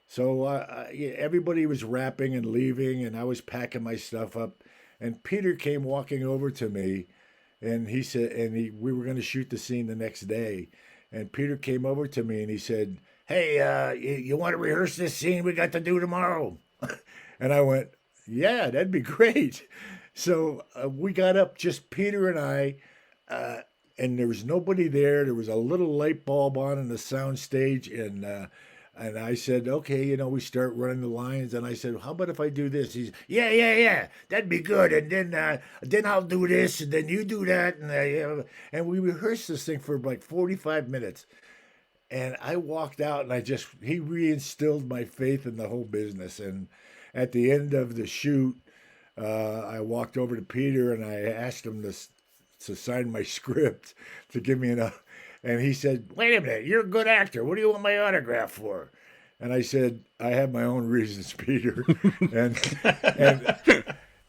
C: So everybody was wrapping and leaving, and I was packing my stuff up, and Peter came walking over to me, and he said, we were going to shoot the scene the next day, and Peter came over to me and he said, hey, you want to rehearse this scene we got to do tomorrow? And I went, yeah, that'd be great. So we got up, just Peter and I, and there was nobody there. There was a little light bulb on in the sound stage, and And I said, okay, we start running the lines, and I said, how about if I do this? He's, yeah, that'd be good. And then I'll do this, and then you do that, and we rehearsed this thing for like 45 minutes. And I walked out, and he reinstilled my faith in the whole business. And at the end of the shoot, I walked over to Peter and I asked him to sign my script, to give me and he said, wait a minute, you're a good actor. What do you want my autograph for? And I said, I have my own reasons, Peter. and,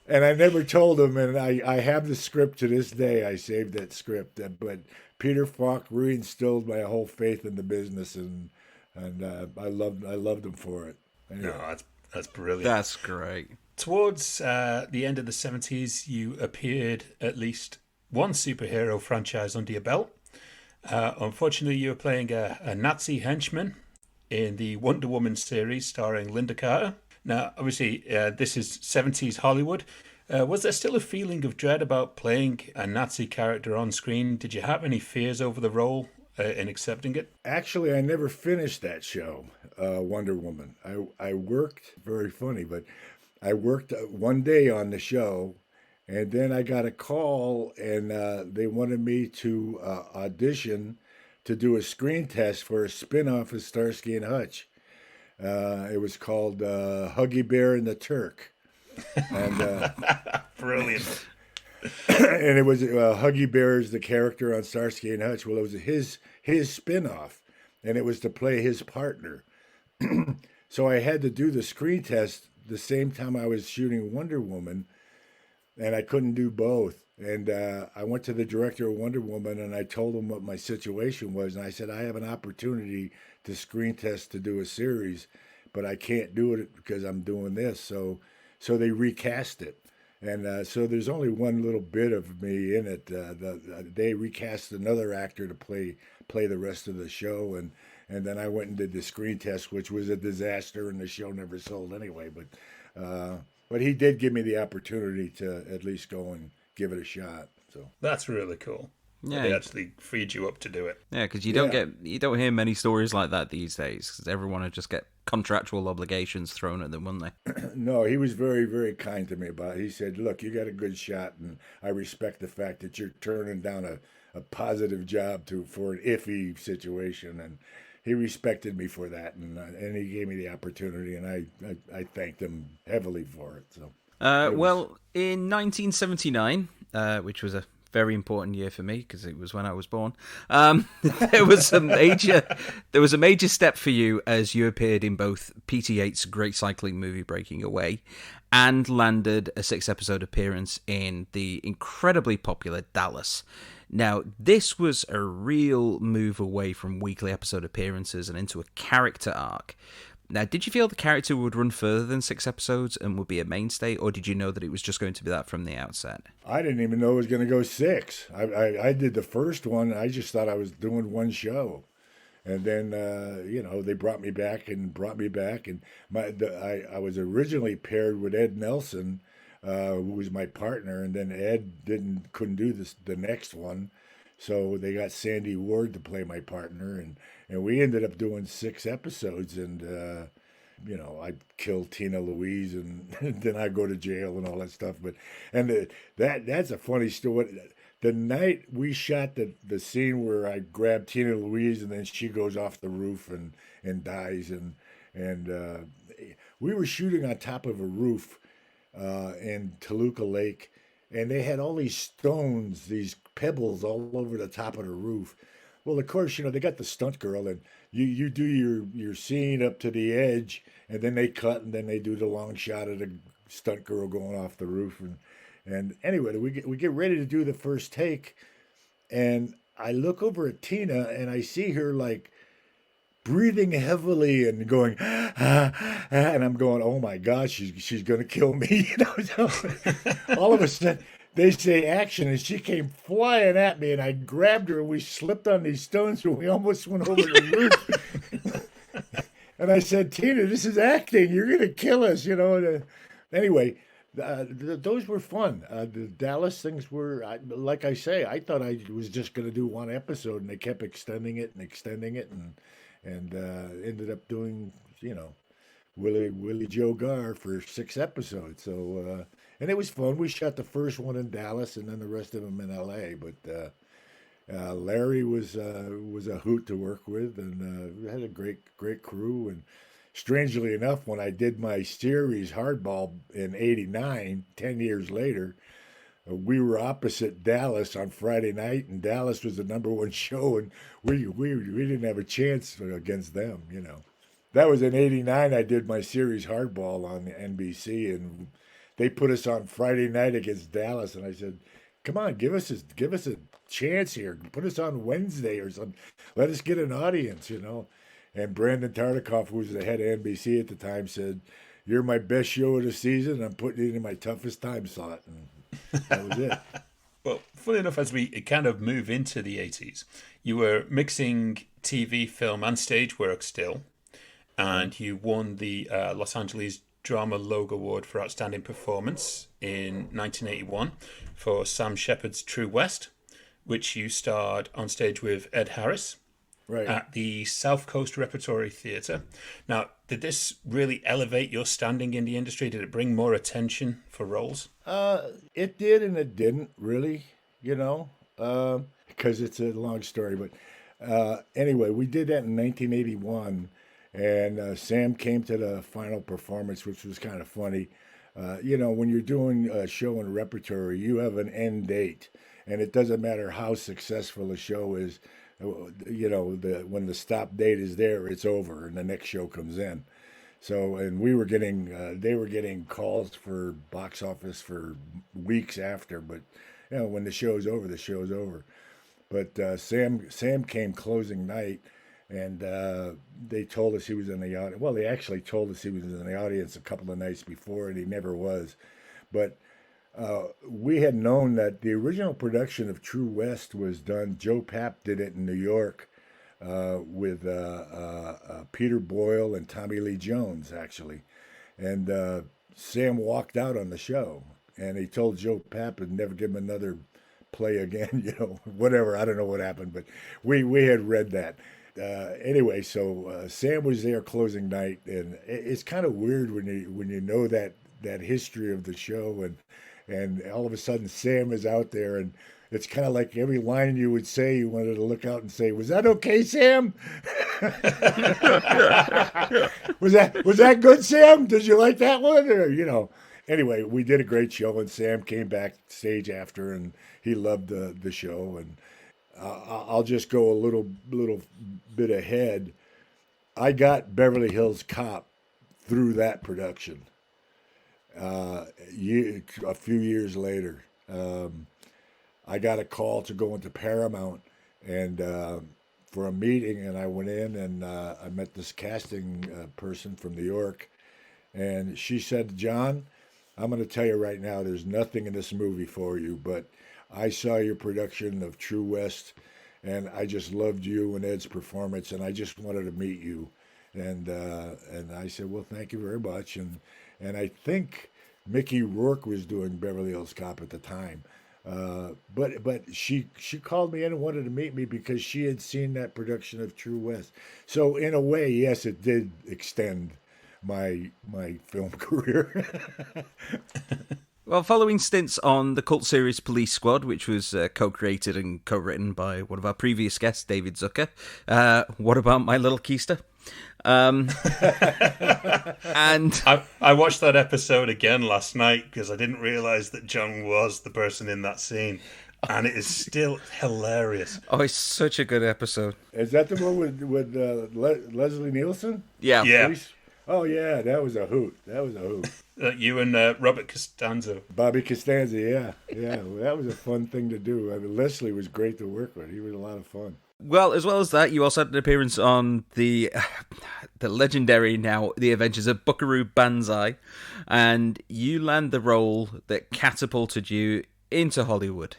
C: and I never told him. And I have the script to this day. I saved that script. But Peter Falk reinstilled my whole faith in the business. And I loved him for it. Anyway.
B: No, that's brilliant.
A: That's great.
B: Towards the end of the 70s, you appeared at least one superhero franchise under your belt. Unfortunately, you were playing a Nazi henchman in the Wonder Woman series starring Linda Carter. Now, obviously, this is 70s Hollywood. Was there still a feeling of dread about playing a Nazi character on screen? Did you have any fears over the role in accepting it?
C: Actually, I never finished that show, Wonder Woman. I worked, very funny, but I worked one day on the show, and then I got a call, and they wanted me to audition to do a screen test for a spin-off of Starsky and Hutch. It was called Huggy Bear and the Turk. And
B: Brilliant.
C: and it was Huggy Bear is the character on Starsky and Hutch. Well, it was his spin-off, and it was to play his partner. So I had to do the screen test the same time I was shooting Wonder Woman, and I couldn't do both. And I went to the director of Wonder Woman, and I told him what my situation was. And I said, I have an opportunity to screen test to do a series, but I can't do it because I'm doing this. So they recast it. And so there's only one little bit of me in it. They recast another actor to play the rest of the show. And then I went and did the screen test, which was a disaster, and the show never sold anyway. But he did give me the opportunity to at least go and give it a shot. So
B: that's really cool.
A: Yeah,
B: they actually freed you up to do it.
A: Yeah, because you don't hear many stories like that these days. Because everyone would just get contractual obligations thrown at them, wouldn't they?
C: No, he was very, very kind to me about it. He said, "Look, you got a good shot, and I respect the fact that you're turning down a positive job for an iffy situation." And he respected me for that, and he gave me the opportunity, and I thanked him heavily for it. So,
A: well, in 1979, which was a very important year for me because it was when I was born. There was a major step for you as you appeared in both Peter Yates' great cycling movie Breaking Away and landed a 6-episode appearance in the incredibly popular Dallas. Now, this was a real move away from weekly episode appearances and into a character arc. Now, did you feel the character would run further than 6 episodes and would be a mainstay, or did you know that it was just going to be that from the outset?
C: I didn't even know it was going to go 6. I did the first one. I just thought I was doing one show. And then, they brought me back. And I was originally paired with Ed Nelson, who was my partner. And then Ed couldn't do the next one. So they got Sandy Ward to play my partner. And we ended up doing 6 episodes, and I'd kill Tina Louise, and then I'd go to jail and all that stuff. That's a funny story. The night we shot the scene where I grabbed Tina Louise, and then she goes off the roof and dies, and we were shooting on top of a roof in Toluca Lake, and they had all these stones, these pebbles all over the top of the roof. Well, of course, they got the stunt girl, and you do your scene up to the edge, and then they cut, and then they do the long shot of the stunt girl going off the roof. And anyway, we get ready to do the first take, and I look over at Tina, and I see her like breathing heavily and going, and I'm going, oh my gosh, she's gonna kill me. So all of a sudden, they say action, and she came flying at me, and I grabbed her, and we slipped on these stones, and we almost went over the roof. And I said, Tina, this is acting. You're going to kill us, Anyway, those were fun. The Dallas things were, like I say, I thought I was just going to do one episode, and they kept extending it, and ended up doing, you know, Willie Joe Gar for 6 episodes. So and it was fun. We shot the first one in Dallas, and then the rest of them in L.A. But Larry was a hoot to work with, and we had a great crew. And strangely enough, when I did my series Hardball in '89, 10 years later, we were opposite Dallas on Friday night, and Dallas was the #1 show, and we didn't have a chance against them. You know, that was in '89. I did my series Hardball on NBC, and they put us on Friday night against Dallas, and I said, "Come on, give us a chance here. Put us on Wednesday or something. Let us get an audience." You know. And Brandon Tartikoff, who was the head of NBC at the time, said, "You're my best show of the season. I'm putting it in my toughest time slot." And that was it.
B: Well, funny enough, as we kind of move into the 80s, you were mixing TV, film, and stage work still, and you won the Los Angeles Drama Logue Award for Outstanding Performance in 1981 for Sam Shepard's True West, which you starred on stage with Ed Harris.
C: Right.
B: At the South Coast Repertory Theatre. Now, did this really elevate your standing in the industry? Did it bring more attention for roles?
C: It did and it didn't really, you know, because it's a long story. But anyway, we did that in 1981, and Sam came to the final performance, which was kind of funny. You know, when you're doing a show in repertory, you have an end date, and it doesn't matter how successful a show is. You know, when the stop date is there, it's over, and the next show comes in. So, and we were getting, they were getting calls for box office for weeks after. But you know, when the show's over, the show's over. But Sam came closing night, and they told us he was in the audience. Well, they actually told us he was in the audience a couple of nights before, and he never was. But we had known that the original production of True West was done. Joe Papp did it in New York with Peter Boyle and Tommy Lee Jones, actually. And Sam walked out on the show, and he told Joe Papp and never give him another play again. You know, whatever. I don't know what happened, but we had read that. Anyway, so Sam was there closing night, and it's kind of weird when you know that history of the show, and all of a sudden Sam is out there, and it's kind of like every line you would say, you wanted to look out and say, "Was that okay, Sam?" was that good, Sam? Did you like that one? Or, you know. Anyway, we did a great show, and Sam came backstage after, and he loved the show. And I'll just go a little bit ahead. I got Beverly Hills Cop through that production. A few years later, I got a call to go into Paramount and for a meeting, and I went in and I met this casting person from New York, and she said, "John, I'm going to tell you right now, there's nothing in this movie for you, but I saw your production of True West, and I just loved you and Ed's performance, and I just wanted to meet you." And I said, "Well, thank you very much." And I think Mickey Rourke was doing Beverly Hills Cop at the time. But she called me in and wanted to meet me because she had seen that production of True West. So in a way, yes, it did extend my film career.
A: Well, following stints on the cult series Police Squad, which was co-created and co-written by one of our previous guests, David Zucker, what about My Little Keister? And
B: I watched that episode again last night because I didn't realize that John was the person in that scene, and it is still hilarious.
A: Oh, it's such a good episode.
C: Is that the one with Leslie Nielsen?
A: Yeah.
C: Police? Oh yeah, that was a hoot.
B: You and Robert Costanzo.
C: Bobby Costanza, yeah. Well, that was a fun thing to do. I mean, Leslie was great to work with. He was a lot of fun.
A: Well, as well as that, you also had an appearance on the legendary now The Adventures of Buckaroo Banzai, and you land the role that catapulted you into Hollywood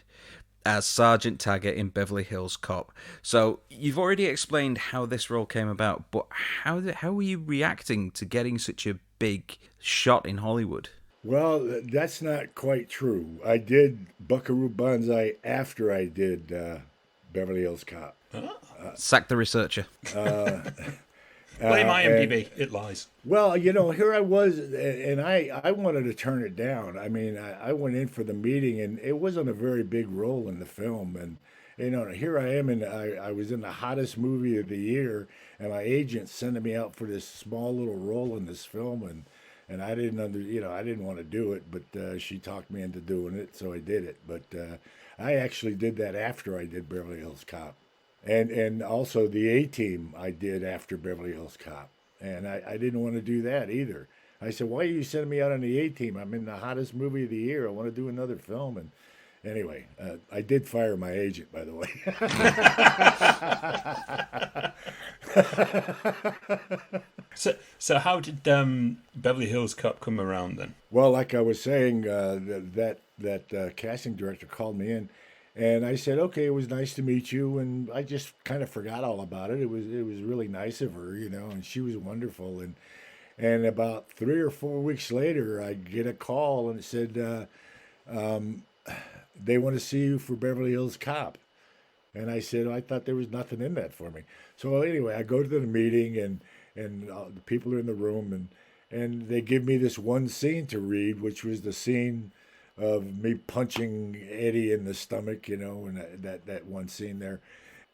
A: as Sergeant Taggart in Beverly Hills Cop. So you've already explained how this role came about, but how were you reacting to getting such a big shot in Hollywood?
C: Well, that's not quite true. I did Buckaroo Banzai after I did Beverly Hills Cop.
A: Sack the researcher.
B: Blame IMDb. It lies.
C: Well, here I was, and I wanted to turn it down. I mean, I went in for the meeting, and it wasn't a very big role in the film. And, here I am, and I was in the hottest movie of the year, and my agent sending me out for this small little role in this film, and I didn't I didn't want to do it, but she talked me into doing it, so I did it. But I actually did that after I did Beverly Hills Cop. And also the A-Team I did after Beverly Hills Cop. And I didn't want to do that either. I said, why are you sending me out on the A-Team? I'm in the hottest movie of the year. I want to do another film. And anyway, I did fire my agent, by the way.
B: So how did Beverly Hills Cop come around then?
C: Well, like I was saying, that casting director called me in. And I said, okay, it was nice to meet you. And I just kind of forgot all about it. It was really nice of her, and she was wonderful. And about 3 or 4 weeks later, I get a call and it said, they want to see you for Beverly Hills Cop. And I said, I thought there was nothing in that for me. So anyway, I go to the meeting and the people are in the room and they give me this one scene to read, which was the scene of me punching Eddie in the stomach, and that one scene there.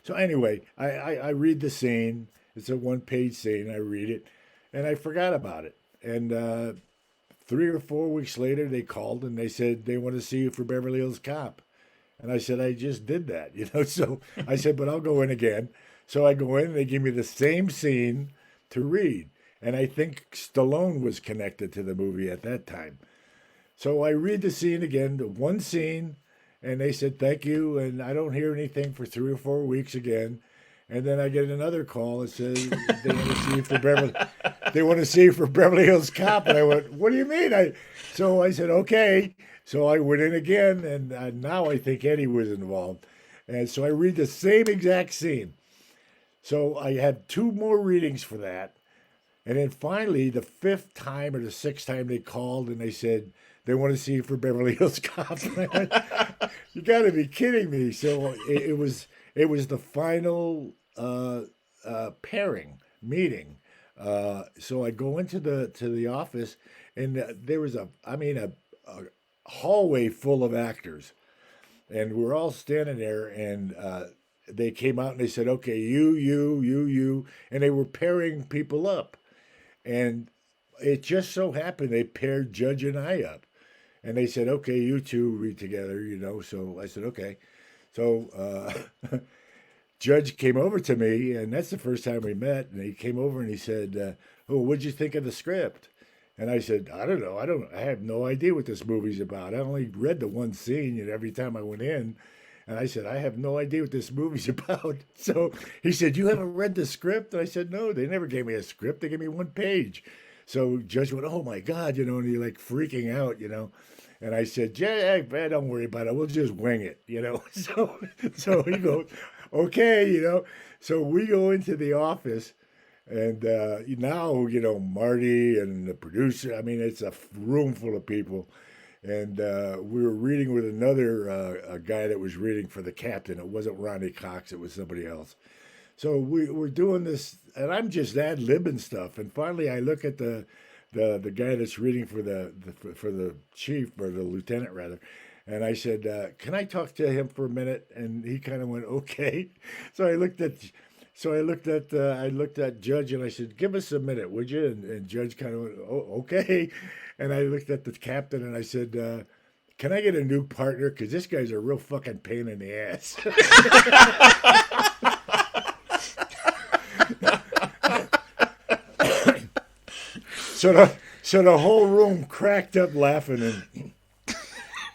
C: So anyway, I read the scene. It's a 1-page scene. I read it, and I forgot about it. And 3 or 4 weeks later, they called and they said they want to see you for Beverly Hills Cop. And I said, I just did that, So I said, but I'll go in again. So I go in, and they give me the same scene to read. And I think Stallone was connected to the movie at that time. So I read the scene again, the one scene, and they said, thank you, and I don't hear anything for 3 or 4 weeks again. And then I get another call that says they want to see you for Beverly Hills Cop. And I went, what do you mean? So I said, okay. So I went in again, and now I think Eddie was involved. And so I read the same exact scene. So I had 2 more readings for that. And then finally, the 5th time or the 6th time they called and they said, they want to see you for Beverly Hills Cop. I went, you got to be kidding me. So it was the final pairing meeting. So I go into the office, and there was a hallway full of actors, and we're all standing there, and they came out and they said, okay, you, and they were pairing people up, and it just so happened they paired Judge and I up. And they said, okay, you two read together, So I said, okay. So Judge came over to me, and that's the first time we met. And he came over and he said, oh, what'd you think of the script? And I said, I don't know. I have no idea what this movie's about. I only read the one scene, every time I went in. And I said, I have no idea what this movie's about. So he said, you haven't read the script? And I said, no, they never gave me a script. They gave me 1 page. So Judge went, oh, my God, and he like freaking out, And I said, Jack, man, don't worry about it. We'll just wing it, So he goes, okay, So we go into the office, and now, Marty and the producer, it's a room full of people. And we were reading with another a guy that was reading for the captain. It wasn't Ronnie Cox. It was somebody else. So we're doing this, and I'm just ad-libbing stuff. And finally, I look at the guy that's reading for the chief, or the lieutenant rather, and I said, "Can I talk to him for a minute?" And he kind of went, "Okay." So I looked at Judge, and I said, "Give us a minute, would you?" And Judge kind of went, "Oh, okay." And I looked at the captain, and I said, "Can I get a new partner? Because this guy's a real fucking pain in the ass." So the whole room cracked up laughing, and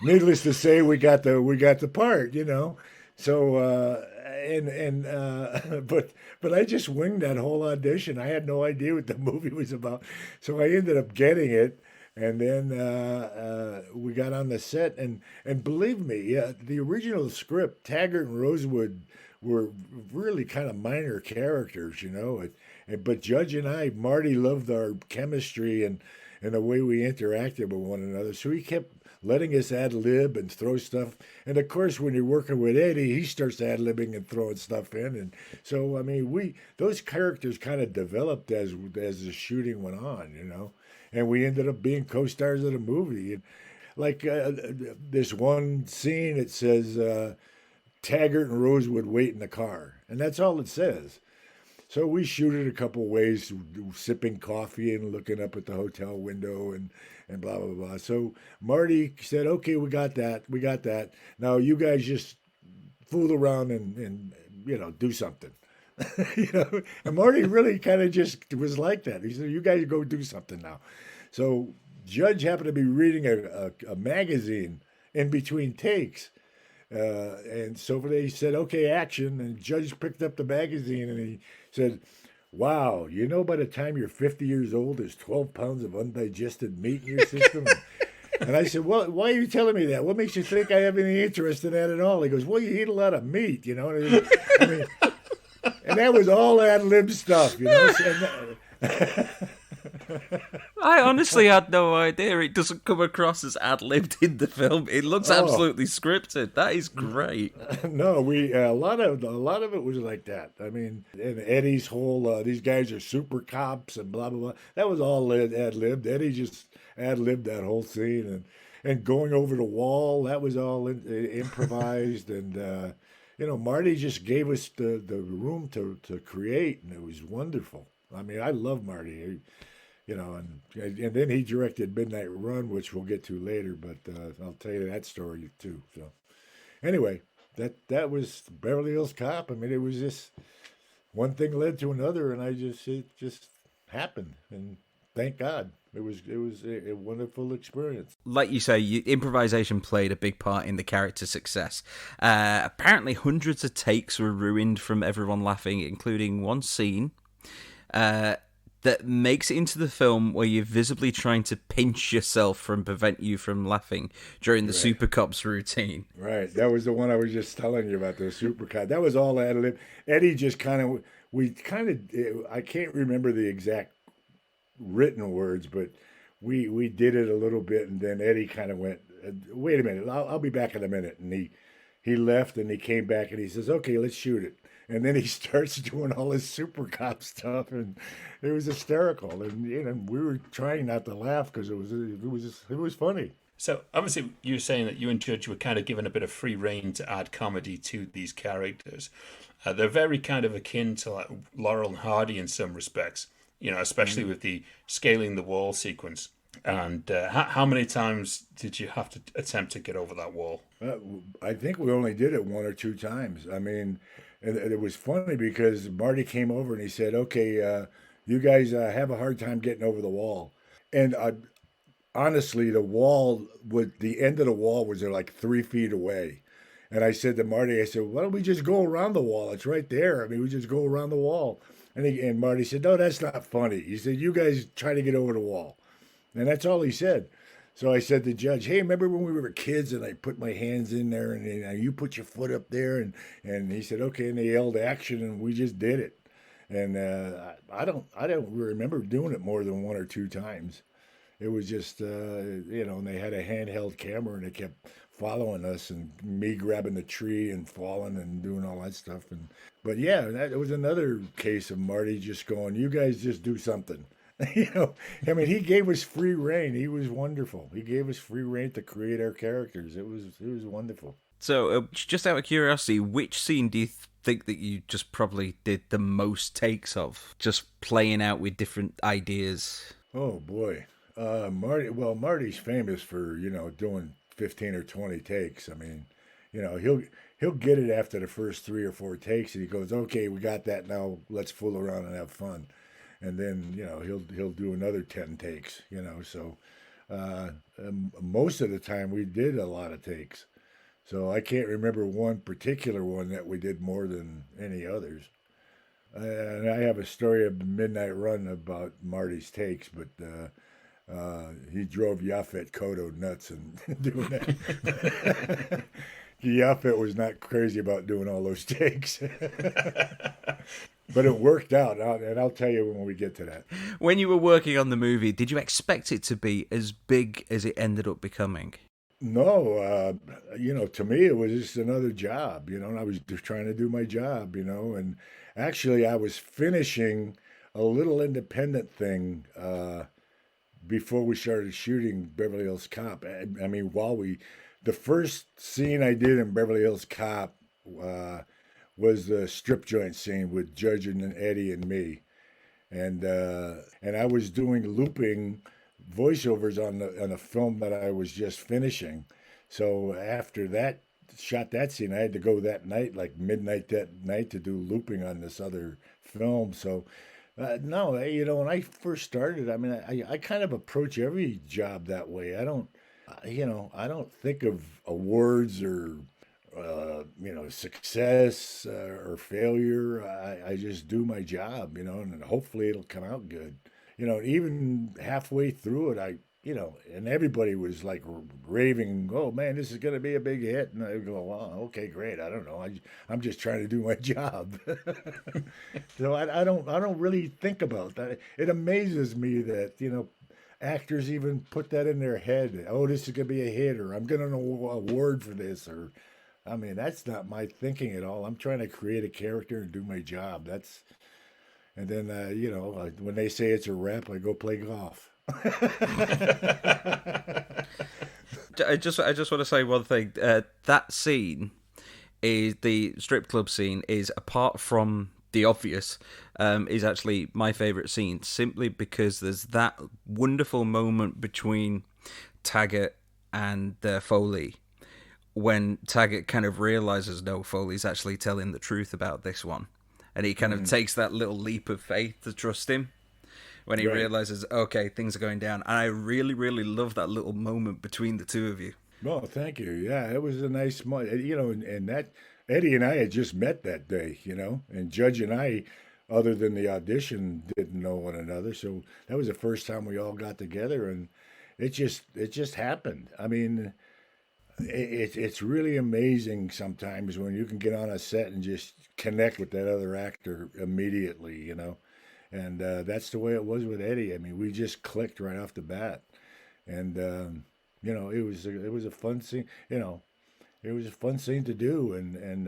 C: needless to say, we got the part, So but I just winged that whole audition. I had no idea what the movie was about, so I ended up getting it. And then we got on the set, and believe me, the original script, Taggart and Rosewood were really kind of minor characters, But Judge and I, Marty loved our chemistry and the way we interacted with one another. So he kept letting us ad lib and throw stuff. And of course, when you're working with Eddie, he starts ad libbing and throwing stuff in. And so, I mean, those characters kind of developed as the shooting went on, you know. And we ended up being co-stars of the movie. And like this one scene, it says Taggart and Rosewood wait in the car, and that's all it says. So we shoot it a couple ways, sipping coffee and looking up at the hotel window and blah, blah, blah. So Marty said, okay, we got that. Now you guys just fool around and you know, do something. You know, and Marty really kind of just was like that. He said, you guys go do something now. So Judge happened to be reading a magazine in between takes. And so they said, okay, action. And Judge picked up the magazine and he said, wow, you know, by the time you're 50 years old, there's 12 pounds of undigested meat in your system. And I said, well, why are you telling me that? What makes you think I have any interest in that at all? He goes, well, you eat a lot of meat, you know. And I mean, and that was all ad lib stuff, you know.
A: I honestly had no idea. It doesn't come across as ad-libbed in the film. It looks absolutely scripted. That is great.
C: No, a lot of it was like that. I mean, and Eddie's whole these guys are super cops and blah blah blah. That was all ad-libbed. Eddie just ad-libbed that whole scene and going over the wall. That was all improvised. And you know, Marty just gave us the room to create, and it was wonderful. I mean, I love Marty. You know, and then he directed Midnight Run, which we'll get to later, but I'll tell you that story too. So anyway, that was Beverly Hills Cop. I mean, it was just one thing led to another, and it just happened, and thank God. It was a wonderful experience.
A: Like you say, improvisation played a big part in the character's success. Apparently, hundreds of takes were ruined from everyone laughing, including one scene that makes it into the film where you're visibly trying to pinch yourself from prevent you from laughing during the Super Cops routine.
C: Right. That was the one I was just telling you about, the Super Cop. That was all ad lib. Eddie just I can't remember the exact written words, but we did it a little bit, and then Eddie kind of went, wait a minute, I'll be back in a minute. And he left, and he came back, and he says, okay, let's shoot it. And then he starts doing all his Super Cop stuff, and it was hysterical. And you know, we were trying not to laugh because it was funny.
B: So obviously, you were saying that you and Judge were kind of given a bit of free rein to add comedy to these characters. They're very kind of akin to like Laurel and Hardy in some respects. You know, especially with the scaling the wall sequence. And how many times did you have to attempt to get over that wall?
C: I think we only did it one or two times. I mean. And it was funny because Marty came over and he said, okay, you guys have a hard time getting over the wall. And honestly, the end of the wall was like 3 feet away. And I said to Marty, I said, why don't we just go around the wall? It's right there. I mean, we just go around the wall. And Marty said, no, that's not funny. He said, you guys try to get over the wall. And that's all he said. So I said to Judge, hey, remember when we were kids and I put my hands in there and you put your foot up there? And he said, okay. And they yelled action and we just did it. And I don't remember doing it more than one or two times. It was just, you know, and they had a handheld camera and they kept following us and me grabbing the tree and falling and doing all that stuff. But yeah, that was another case of Marty just going, you guys just do something. You know, I mean, he gave us free reign. He was wonderful. He gave us free reign to create our characters. It was wonderful.
A: So, just out of curiosity, which scene do you think that you just probably did the most takes of, just playing out with different ideas?
C: Oh boy, Marty's famous for, you know, doing 15 or 20 takes. I mean, you know, he'll get it after the first 3 or 4 takes, and he goes, okay, we got that. Now let's fool around and have fun. And then, you know, he'll do another 10 takes, you know. So most of the time we did a lot of takes. So I can't remember one particular one that we did more than any others. And I have a story of Midnight Run about Marty's takes, but he drove Yaphet Kotto nuts and doing that. Yaphet was not crazy about doing all those takes. But it worked out, and I'll tell you when we get to that.
A: When you were working on the movie, did you expect it to be as big as it ended up becoming?
C: No, to me it was just another job, and I was just trying to do my job, and actually I was finishing a little independent thing before we started shooting Beverly Hills Cop. I mean, the first scene I did in Beverly Hills Cop uh, was the strip joint scene with Judge and Eddie and me, and I was doing looping voiceovers on a film that I was just finishing. So after that, shot that scene, I had to go that night, like midnight that night, to do looping on this other film. So no, when I first started, I mean, I kind of approach every job that way. I don't think of awards or success or failure. I just do my job, and hopefully it'll come out good. Even halfway through it, and everybody was like raving, "Oh man, this is going to be a big hit." And I go, "Well, okay, great. I don't know. I'm just trying to do my job." So I don't really think about that. It amazes me that actors even put that in their head. Oh, this is going to be a hit, or I'm going to an award for this, or I mean, that's not my thinking at all. I'm trying to create a character and do my job. And then when they say it's a wrap, I go play golf.
A: I just want to say one thing. That scene is the strip club scene. Is apart from the obvious, is actually my favorite scene simply because there's that wonderful moment between Taggart and Foley when Taggart kind of realizes no, Foley's actually telling the truth about this one, and he kind of takes that little leap of faith to trust him. When he realizes, okay, things are going down. And I really, really love that little moment between the two of you.
C: Well, thank you. Yeah, it was a nice month. And that Eddie and I had just met that day, and Judge and I, other than the audition, didn't know one another. So that was the first time we all got together, and it just happened. I mean, it's really amazing sometimes when you can get on a set and just connect with that other actor immediately. And that's the way it was with Eddie. I mean, we just clicked right off the bat, and it was a fun scene. It was a fun scene to do, and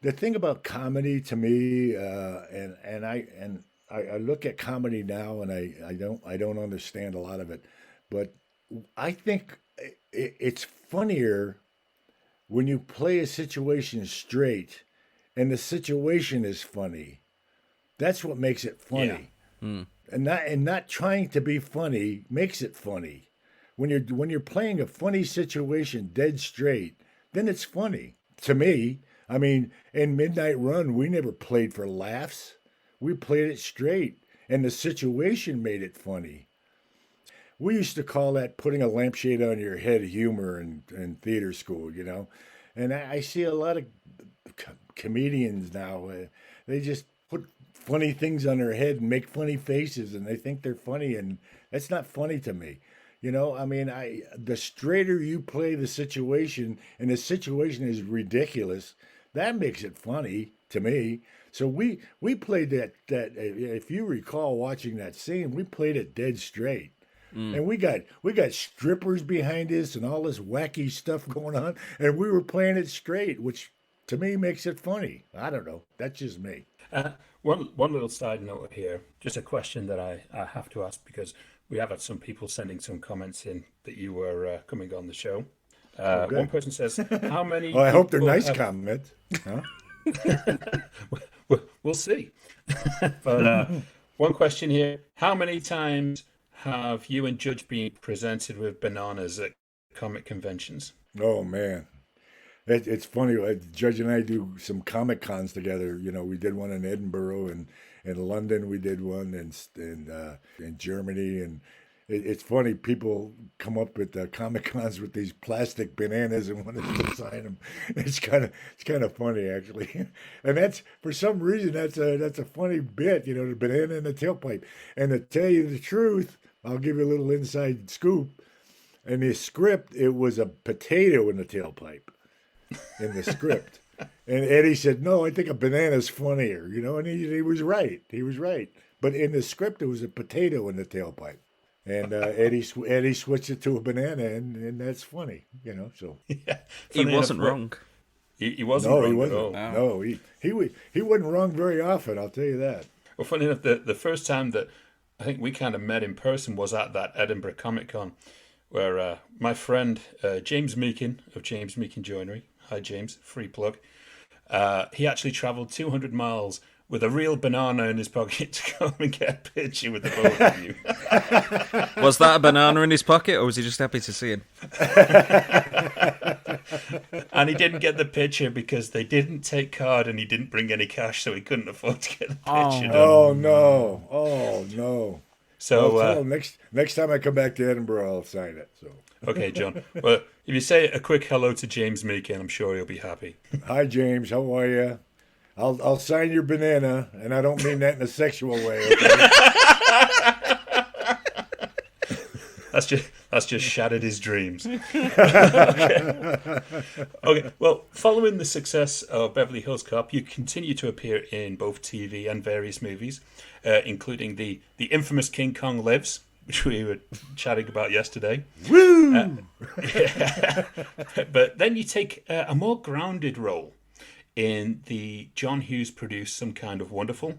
C: the thing about comedy to me, and I look at comedy now, and I don't understand a lot of it, but I think it's funnier when you play a situation straight and the situation is funny. That's what makes it funny.
A: Mm.
C: And not trying to be funny makes it funny. When you're playing a funny situation dead straight, then it's funny. To me, I mean, in Midnight Run, we never played for laughs. We played it straight, and the situation made it funny. We used to call that putting a lampshade on your head humor in theater school. And I see a lot of comedians now. They just put funny things on their head and make funny faces, and they think they're funny, and that's not funny to me. I mean, the straighter you play the situation, and the situation is ridiculous, that makes it funny to me. So we played that if you recall watching that scene, we played it dead straight. And we got strippers behind us and all this wacky stuff going on, and we were playing it straight, which to me makes it funny. I don't know. That's just me.
B: One little side note here, just a question that I have to ask because we have had some people sending some comments in that you were coming on the show. One person says, "How many?"
C: Oh, I hope they're nice comments. Huh?
B: We'll see. But one question here: how many times have you and Judge been presented with bananas at comic conventions?
C: Oh man, it's funny. Judge and I do some comic cons together. We did one in Edinburgh and in London. We did one in Germany, and it's funny. People come up at the comic cons with these plastic bananas and want to sign them. It's kind of funny actually, and that's for some reason that's a funny bit. The banana in the tailpipe. And to tell you the truth, I'll give you a little inside scoop. In the script, it was a potato in the tailpipe. In the script, and Eddie said, "No, I think a banana's funnier." And he was right. He was right. But in the script, it was a potato in the tailpipe, And Eddie switched it to a banana, and that's funny, So
B: Yeah.
A: He
B: Funny
A: wasn't
B: enough,
A: wrong.
B: He wasn't
C: no,
B: wrong
C: he wasn't.
B: at all.
C: No, he wasn't wrong very often. I'll tell you that.
B: Well, funny enough, the first time that I think we kind of met in person was at that Edinburgh Comic Con, where my friend James Meakin of James Meakin Joinery, hi James, free plug, he actually travelled 200 miles with a real banana in his pocket to go and get a picture with the both of you.
A: Was that a banana in his pocket, or was he just happy to see him?
B: And he didn't get the picture because they didn't take card and he didn't bring any cash, so he couldn't afford to get the picture done.
C: Oh no!
B: So
C: I'll tell him next time I come back to Edinburgh, I'll sign it. So
B: okay, John. Well, if you say a quick hello to James Meakin, I'm sure he'll be happy.
C: hi James, how are you? I'll sign your banana, and I don't mean that in a sexual way. Okay?
B: That's just shattered his dreams. Okay. Well, following the success of Beverly Hills Cop, you continue to appear in both TV and various movies, including the infamous King Kong Lives, which we were chatting about yesterday.
C: Woo!
B: Yeah. But then you take a more grounded role in the John Hughes produced Some Kind of Wonderful,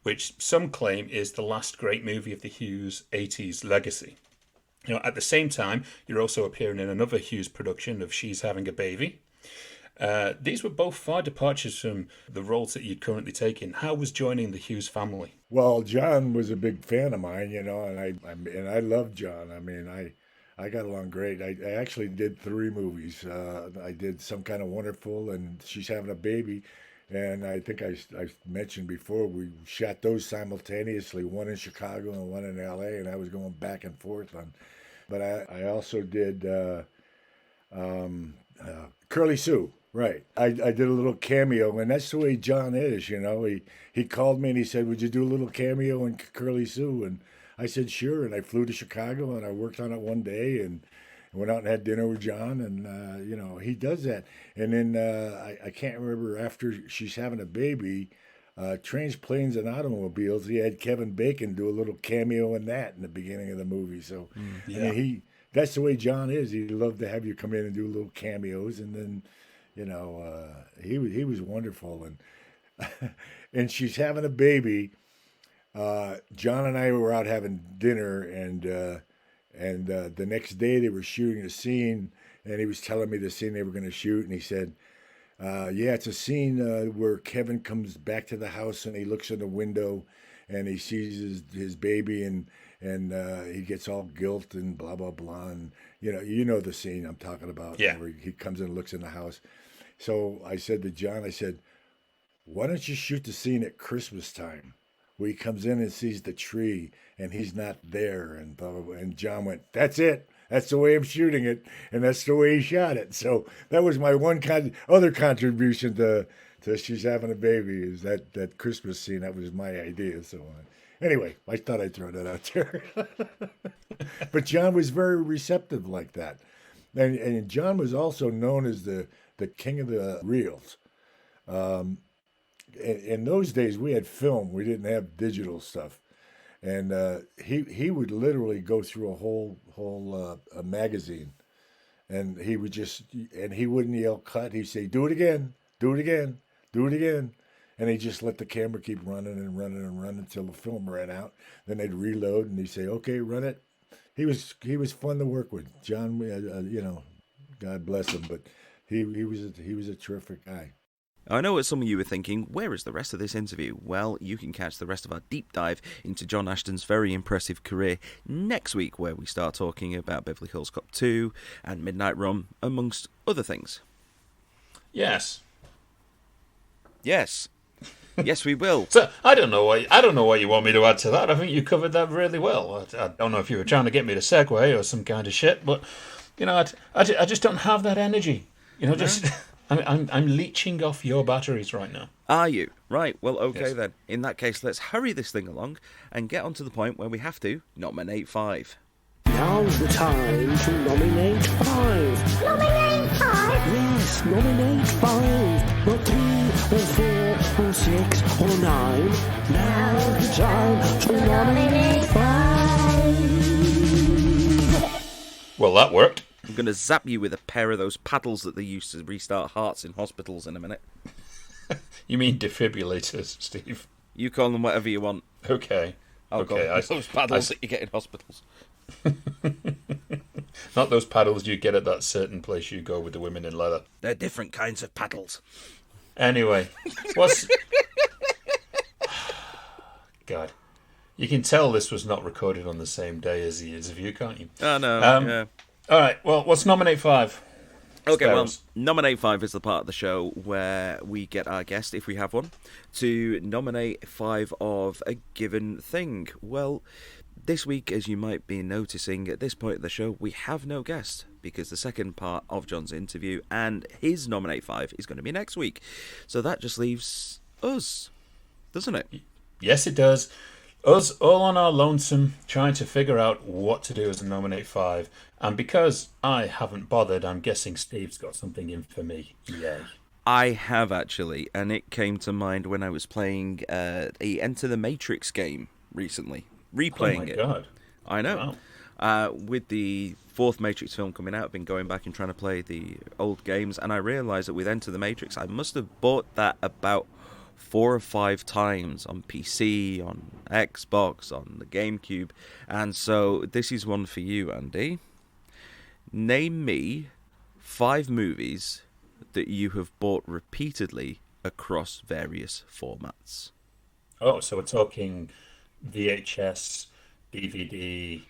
B: which some claim is the last great movie of the Hughes 80s legacy. At the same time, you're also appearing in another Hughes production of She's Having a Baby. These were both far departures from the roles that you'd currently taken. How was joining the Hughes family?
C: Well, John was a big fan of mine, and I love John. I mean, I got along great. I actually did 3 movies. I did Some Kind of Wonderful and She's Having a Baby. And I think I mentioned before, we shot those simultaneously, one in Chicago and one in L.A., and I was going back and forth on. But I also did Curly Sue, right. I did a little cameo, and that's the way John is, He called me and he said, would you do a little cameo in Curly Sue? And I said, sure, and I flew to Chicago, and I worked on it one day, and went out and had dinner with John, and, he does that. And then I can't remember, after She's Having a Baby, Trains, Planes, and Automobiles, he had Kevin Bacon do a little cameo in that in the beginning of the movie. So,
B: yeah.
C: I mean, that's the way John is. He'd love to have you come in and do little cameos, and then, he was wonderful. And and She's Having a Baby, John and I were out having dinner, and the next day they were shooting a scene, and he was telling me the scene they were going to shoot, and he said, yeah, it's a scene where Kevin comes back to the house and he looks in the window and he sees his baby, and he gets all guilt and blah, blah, blah. And, you know the scene I'm talking about,
B: yeah.
C: Where he comes in and looks in the house. So I said to John, why don't you shoot the scene at Christmas time, where he comes in and sees the tree and he's not there, and blah, blah, blah. And John went, that's it. That's the way I'm shooting it, and that's the way he shot it. So that was my one other contribution to She's Having a Baby, is that Christmas scene. That was my idea. So anyway, I thought I'd throw that out there. But John was very receptive like that. And John was also known as the king of the reels. In those days, we had film. We didn't have digital stuff. And he would literally go through a whole a magazine, and he wouldn't yell cut. He'd say, do it again, do it again, do it again. And he just let the camera keep running and running and running until the film ran out. Then they'd reload, and he'd say, okay, run it. He was fun to work with. John, God bless him, but he was a terrific guy.
A: I know what some of you are thinking, where is the rest of this interview? Well, you can catch the rest of our deep dive into John Ashton's very impressive career next week, where we start talking about Beverly Hills Cop 2 and Midnight Run, amongst other things.
B: Yes.
A: Yes. Yes, we will.
B: So I don't know what you want me to add to that. I think you covered that really well. I don't know if you were trying to get me to segue or some kind of shit, but I just don't have that energy. I'm leeching off your batteries right now.
A: Are you? Right, well, okay
B: Yes.
A: then. In that case, let's hurry this thing along and get on to the point where we have to nominate 5.
D: Now's the time to nominate 5.
E: Nominate 5?
D: Yes, nominate 5. Not 3 or 4 or 6 or 9. Now's the time to nominate 5.
B: Well, that worked.
A: I'm going to zap you with a pair of those paddles that they use to restart hearts in hospitals in a minute.
B: You mean defibrillators, Steve?
A: You call them whatever you want.
B: Okay.
A: I'll call them those paddles that you get in hospitals.
B: Not those paddles you get at that certain place you go with the women in leather.
A: They're different kinds of paddles.
B: Anyway, God. You can tell this was not recorded on the same day as the Years of You, can't you?
A: Oh, no. Yeah.
B: All right, well, what's Nominate 5?
A: Okay, well, Nominate 5 is the part of the show where we get our guest, if we have one, to nominate 5 of a given thing. Well, this week, as you might be noticing, at this point of the show, we have no guest, because the second part of John's interview and his Nominate 5 is going to be next week. So that just leaves us, doesn't it?
B: Yes, it does. Us all on our lonesome, trying to figure out what to do as a Nominate 5. And because I haven't bothered, I'm guessing Steve's got something in for me. Yay.
A: I have, actually, and it came to mind when I was playing a Enter the Matrix game recently. Replaying it.
B: Oh my God.
A: I know. Wow. With the 4th Matrix film coming out, I've been going back and trying to play the old games, and I realised that with Enter the Matrix, I must have bought that about 4 or 5 times on PC, on Xbox, on the GameCube. And so this is one for you, Andy. Name me 5 movies that you have bought repeatedly across various formats.
B: Oh, so we're talking VHS, DVD,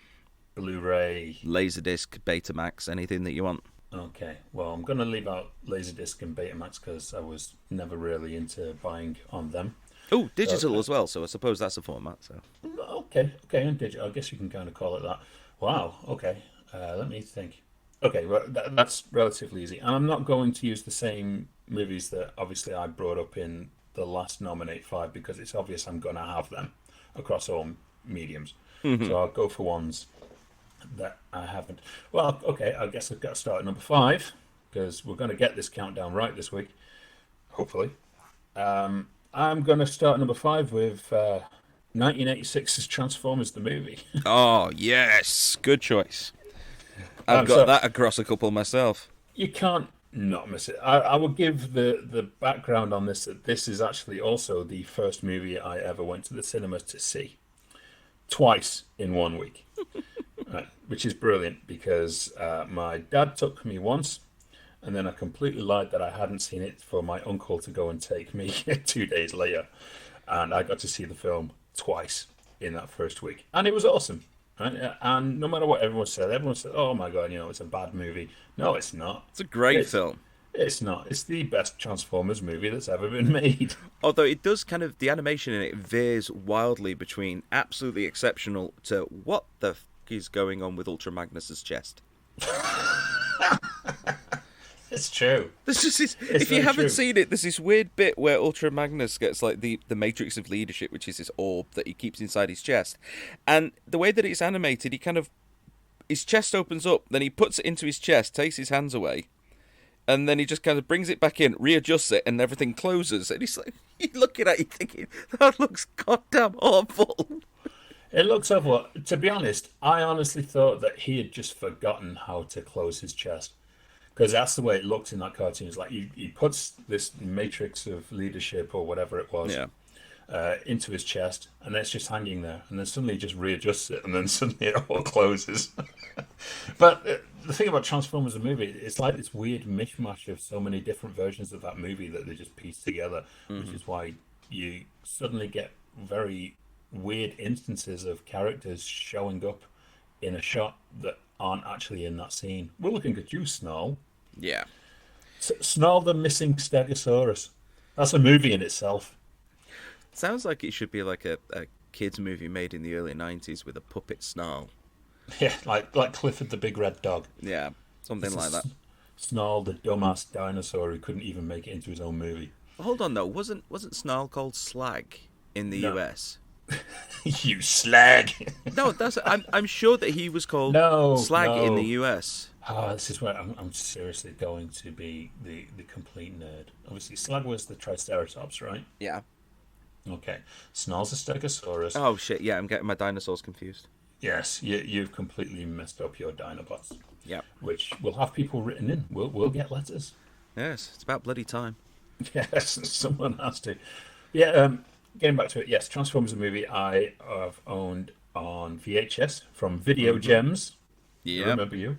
B: Blu-ray,
A: Laserdisc, Betamax, anything that you want.
B: Okay, well, I'm going to leave out Laserdisc and Betamax because I was never really into buying on them.
A: Oh, digital as well, so I suppose that's a format. So
B: Okay, and digital. I guess you can kind of call it that. Wow, okay. Let me think. Okay, well, that's relatively easy. And I'm not going to use the same movies that obviously I brought up in the last Nominate 5 because it's obvious I'm going to have them across all mediums. Mm-hmm. So I'll go for ones that I haven't. Well, okay, I guess I've got to start at number 5 because we're going to get this countdown right this week, hopefully. I'm going to start at number 5 with 1986's Transformers the movie.
A: Oh, yes, good choice. I've got that across a couple myself.
B: You can't not miss it. I will give the background on this, that this is actually also the first movie I ever went to the cinema to see. Twice in 1 week. Right, which is brilliant because my dad took me once and then I completely lied that I hadn't seen it for my uncle to go and take me 2 days later. And I got to see the film twice in that first week. And it was awesome. Right? And no matter what everyone said, oh my God, it's a bad movie. No, it's not.
A: It's a great film.
B: It's not. It's the best Transformers movie that's ever been made.
A: Although it does the animation in it veers wildly between absolutely exceptional to what the is going on with Ultra Magnus's chest.
B: It's true.
A: If you haven't seen it, there's this weird bit where Ultra Magnus gets like the matrix of leadership, which is this orb that he keeps inside his chest. And the way that it's animated, his chest opens up, then he puts it into his chest, takes his hands away, and then he just kind of brings it back in, readjusts it, and everything closes. And he's like, you're looking at it thinking, that looks goddamn awful.
B: It looks awful. To be honest, I honestly thought that he had just forgotten how to close his chest. Because that's the way it looked in that cartoon. It's like he puts this matrix of leadership or whatever it was into his chest, and it's just hanging there. And then suddenly he just readjusts it, and then suddenly it all closes. But the thing about Transformers the movie, it's like this weird mishmash of so many different versions of that movie that they just piece together, which is why you suddenly get very weird instances of characters showing up in a shot that aren't actually in that scene. We're looking at you, Snarl.
A: Yeah.
B: Snarl the Missing Stegosaurus. That's a movie in itself.
A: Sounds like it should be like a kids movie made in the early 90s with a puppet Snarl.
B: Yeah, like Clifford the Big Red Dog.
A: Yeah, something like that.
B: Snarl the dumbass dinosaur who couldn't even make it into his own movie.
A: Hold on though, wasn't Snarl called Slag in the US?
B: You slag.
A: No, I'm sure that he was called Slag in the US.
B: This is where I'm seriously going to be the complete nerd. Obviously, Slag was the Triceratops, right?
A: Yeah.
B: Okay. Snarl's a Stegosaurus.
A: Oh shit! Yeah, I'm getting my dinosaurs confused.
B: Yes, you've completely messed up your Dinobots.
A: Yep.
B: which will have people written in. We'll get letters.
A: Yes, it's about bloody time.
B: Yes, someone has to. Yeah, getting back to it, yes, Transformers the movie I have owned on VHS from Video Gems.
A: Yeah.
B: Remember you?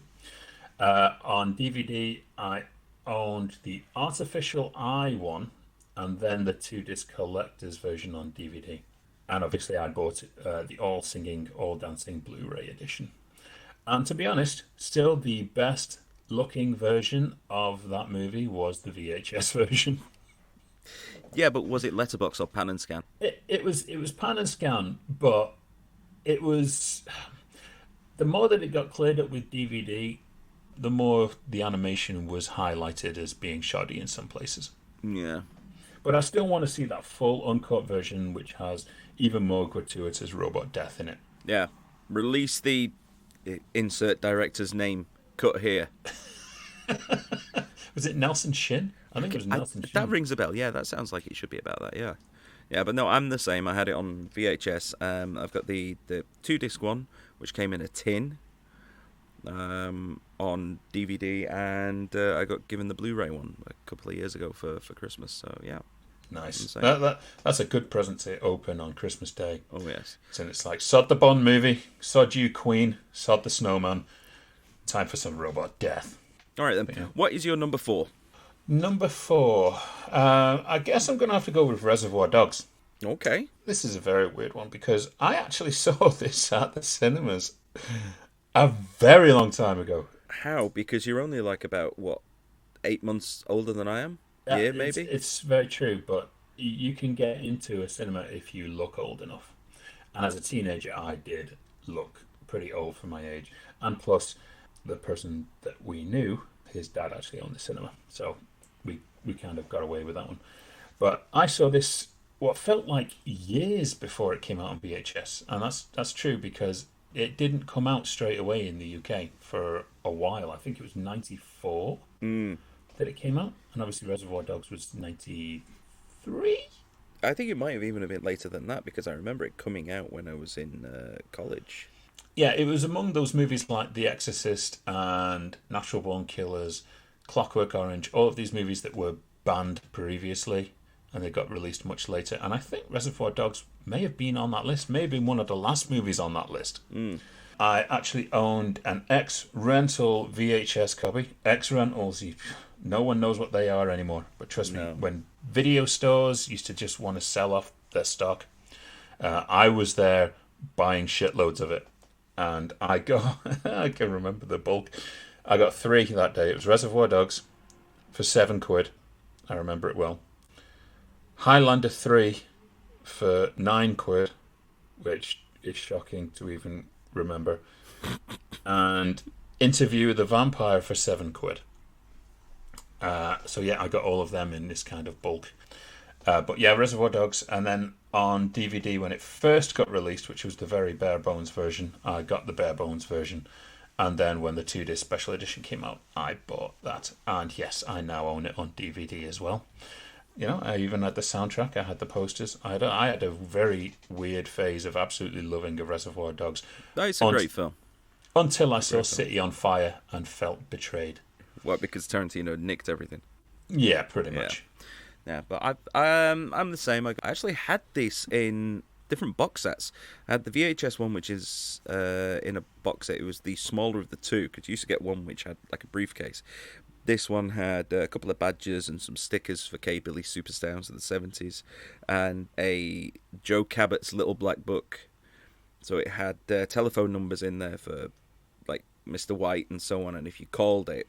B: On DVD, I owned the Artificial Eye one, and then the 2-disc collector's version on DVD. And obviously, I bought the all singing, all dancing Blu-ray edition. And to be honest, still the best looking version of that movie was the VHS version.
A: Yeah, but was it letterbox or pan and scan?
B: It was pan and scan, but it was the more that it got cleared up with DVD, the more the animation was highlighted as being shoddy in some places.
A: Yeah.
B: But I still want to see that full uncut version, which has even more gratuitous robot death in it.
A: Yeah. Release the insert director's name cut here.
B: Was it Nelson Shin? I think it was Nelson Shin.
A: That rings a bell. Yeah, that sounds like it should be about that. Yeah. Yeah, but no, I'm the same. I had it on VHS. I've got the 2-disc one, which came in a tin on DVD, and I got given the Blu-ray one a couple of years ago for Christmas. So, yeah.
B: Nice. That's a good present to open on Christmas Day.
A: Oh, yes.
B: And it's like, sod the Bond movie, sod you Queen, sod the Snowman. Time for some robot death.
A: All right, then.
B: Yeah.
A: What is your number 4?
B: Number 4. I guess I'm going to have to go with Reservoir Dogs.
A: Okay.
B: This is a very weird one because I actually saw this at the cinemas a very long time ago.
A: How? Because you're only like about, 8 months older than I am? Yeah, maybe?
B: It's very true, but you can get into a cinema if you look old enough. And as a teenager, I did look pretty old for my age. And plus, the person that we knew, his dad actually owned the cinema. So we kind of got away with that one. But I saw this what felt like years before it came out on VHS. And that's true because it didn't come out straight away in the UK for a while. I think it was 94 that it came out. And obviously Reservoir Dogs was 93?
A: I think it might have even been later than that because I remember it coming out when I was in college.
B: Yeah, it was among those movies like The Exorcist and Natural Born Killers, Clockwork Orange, all of these movies that were banned previously and they got released much later. And I think Reservoir Dogs may have been on that list, may have been one of the last movies on that list. I actually owned an ex-rental VHS copy. Ex-rentals, no one knows what they are anymore. But trust me, when video stores used to just want to sell off their stock, I was there buying shitloads of it. And I can remember the bulk. I got 3 that day. It was Reservoir Dogs for £7. I remember it well. Highlander 3 for £9, which is shocking to even remember. And Interview with the Vampire for £7. So yeah, I got all of them in this kind of bulk. But yeah, Reservoir Dogs, and then on DVD when it first got released, which was the very bare bones version, I got the bare bones version, and then when the 2-disc special edition came out, I bought that, and yes, I now own it on DVD as well. You know, I even had the soundtrack, I had the posters. I had a very weird phase of absolutely loving a Reservoir Dogs.
A: It's a great film.
B: Until I saw City on Fire and felt betrayed.
A: What, because Tarantino nicked everything?
B: Yeah, pretty much.
A: Yeah, but I'm the same. I actually had this in different box sets. I had the VHS one, which is in a box set. It was the smaller of the two, because you used to get one which had like a briefcase. This one had a couple of badges and some stickers for K-Billy Superstars of the 70s, and a Joe Cabot's Little Black Book. So it had telephone numbers in there for like Mr. White and so on, and if you called it,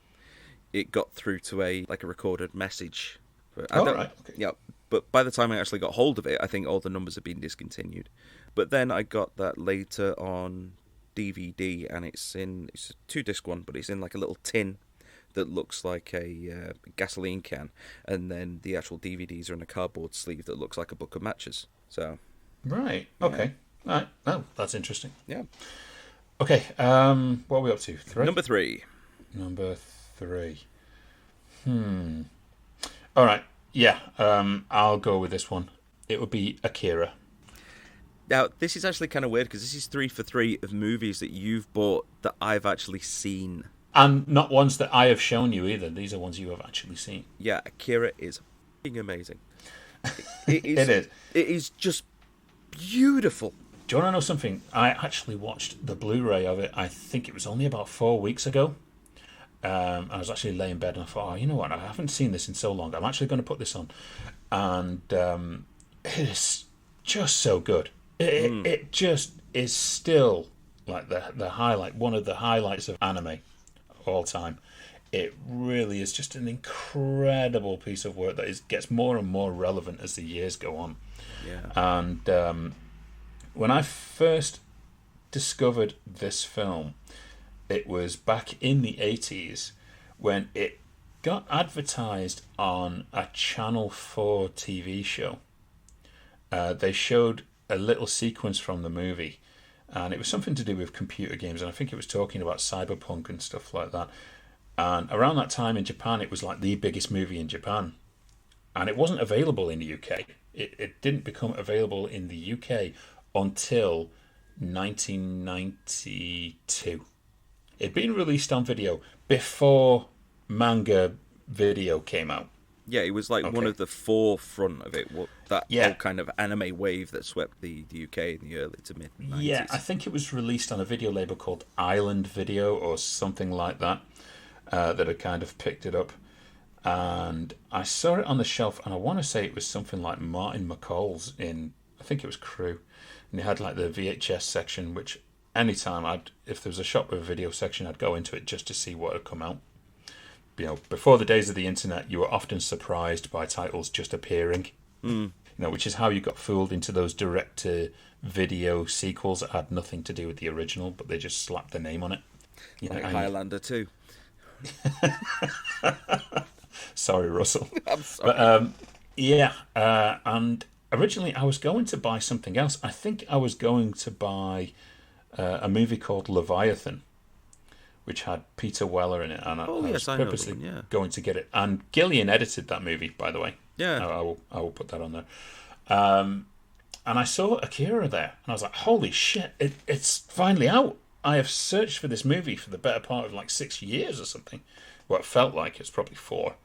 A: it got through to a recorded message.
B: Right. Okay.
A: Yeah, but by the time I actually got hold of it, I think all the numbers had been discontinued. But then I got that later on DVD, and it's a 2-disc one, but it's in like a little tin that looks like a gasoline can, and then the actual DVDs are in a cardboard sleeve that looks like a book of matches. So,
B: right, okay, all right. Oh, that's interesting.
A: Yeah.
B: Okay, what are we up to? 3?
A: Number 3.
B: Number 3. All right, yeah, I'll go with this one. It would be Akira.
A: Now, this is actually kind of weird because this is 3 for 3 of movies that you've bought that I've actually seen.
B: And not ones that I have shown you either. These are ones you have actually seen.
A: Yeah, Akira is f***ing amazing. It is.
B: It is.
A: It is just beautiful.
B: Do you want to know something? I actually watched the Blu-ray of it. I think it was only about 4 weeks ago. I was actually laying in bed and I thought, oh, you know what? I haven't seen this in so long. I'm actually going to put this on. And it is just so good. It just is still like the highlight, one of the highlights of anime of all time. It really is just an incredible piece of work that gets more and more relevant as the years go on.
A: Yeah.
B: And when I first discovered this film, it was back in the 80s when it got advertised on a Channel 4 TV show. They showed a little sequence from the movie, and it was something to do with computer games, and I think it was talking about cyberpunk and stuff like that. And around that time in Japan, it was like the biggest movie in Japan. And it wasn't available in the UK. It didn't become available in the UK until 1992. It'd been released on video before manga video came out.
A: Yeah, it was like one of the forefront of it. That whole kind of anime wave that swept the UK in the early to mid 90s.
B: Yeah, I think it was released on a video label called Island Video or something like that. That had kind of picked it up. And I saw it on the shelf, and I want to say it was something like Martin McCall's in, I think it was Crew. And they had like the VHS section, which anytime if there was a shop with a video section, I'd go into it just to see what had come out. You know, before the days of the internet, you were often surprised by titles just appearing. You know, which is how you got fooled into those direct-to-video sequels that had nothing to do with the original, but they just slapped the name on it. You
A: like
B: know,
A: Highlander 2.
B: Sorry, Russell.
A: I'm sorry.
B: But, and originally I was going to buy something else. I think I was going to buy a movie called Leviathan, which had Peter Weller in it, and I was purposely going to get it. And Gillian edited that movie, by the way.
A: Yeah,
B: I will put that on there. And I saw Akira there, and I was like, "Holy shit! It's finally out." I have searched for this movie for the better part of like 6 years or something. Well, it felt like it's probably 4.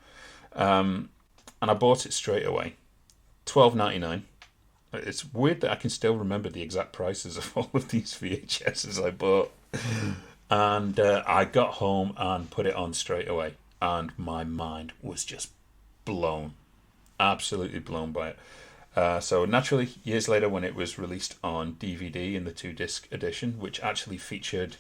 B: And I bought it straight away. $12.99. It's weird that I can still remember the exact prices of all of these VHSs I bought. And I got home and put it on straight away. And my mind was just blown. Absolutely blown by it. So naturally, years later, when it was released on DVD in the 2-disc edition, which actually featured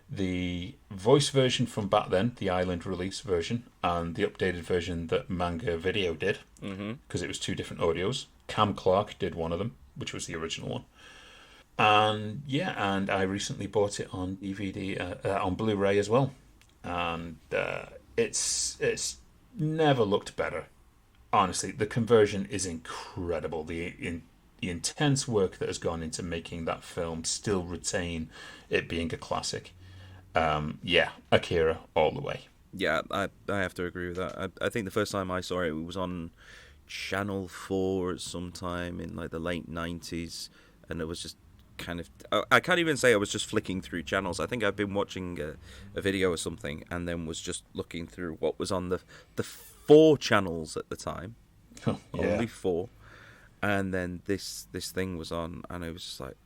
B: the voice version from back then, the Island release version, and the updated version that Manga Video did, because it was 2 different audios. Cam Clark did one of them, which was the original one. And and I recently bought it on DVD, on Blu-ray as well. And it's never looked better. Honestly, the conversion is incredible. The intense work that has gone into making that film still retain it being a classic. Akira all the way.
A: Yeah, I have to agree with that. I think the first time I saw it was on Channel 4 at some time in like the late 90s, and it was just kind of... I can't even say I was just flicking through channels. I think I've been watching a video or something and then was just looking through what was on the 4 channels at the time. Only 4. And then this thing was on, and I was just like,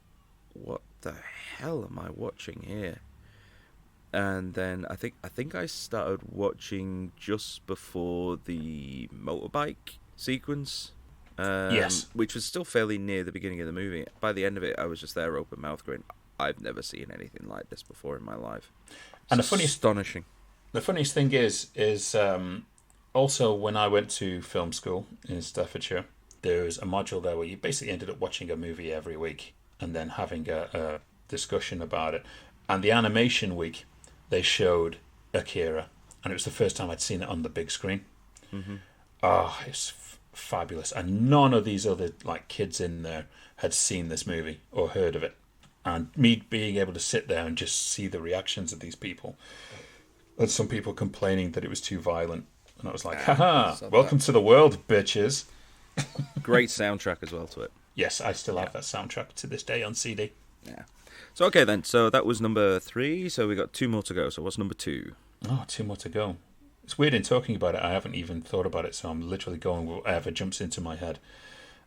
A: what the hell am I watching here? And then I think I started watching just before the motorbike sequence.
B: Yes.
A: Which was still fairly near the beginning of the movie. By the end of it, I was just there open mouth going, I've never seen anything like this before in my life.
B: And
A: astonishing.
B: The funniest thing is also when I went to film school in Staffordshire, there was a module there where you basically ended up watching a movie every week and then having a discussion about it. And the animation week, they showed Akira, and it was the first time I'd seen it on the big screen. Oh, it's fabulous. And none of these other like kids in there had seen this movie or heard of it. And me being able to sit there and just see the reactions of these people, and some people complaining that it was too violent. And I was like, haha, welcome to the world, bitches.
A: Great soundtrack as well to it.
B: Yes, I still have that soundtrack to this day on CD.
A: Yeah. So, okay then. So that was number 3. So we got 2 more to go. So what's number 2?
B: Oh, 2 more to go. It's weird in talking about it. I haven't even thought about it, so I'm literally going whatever jumps into my head.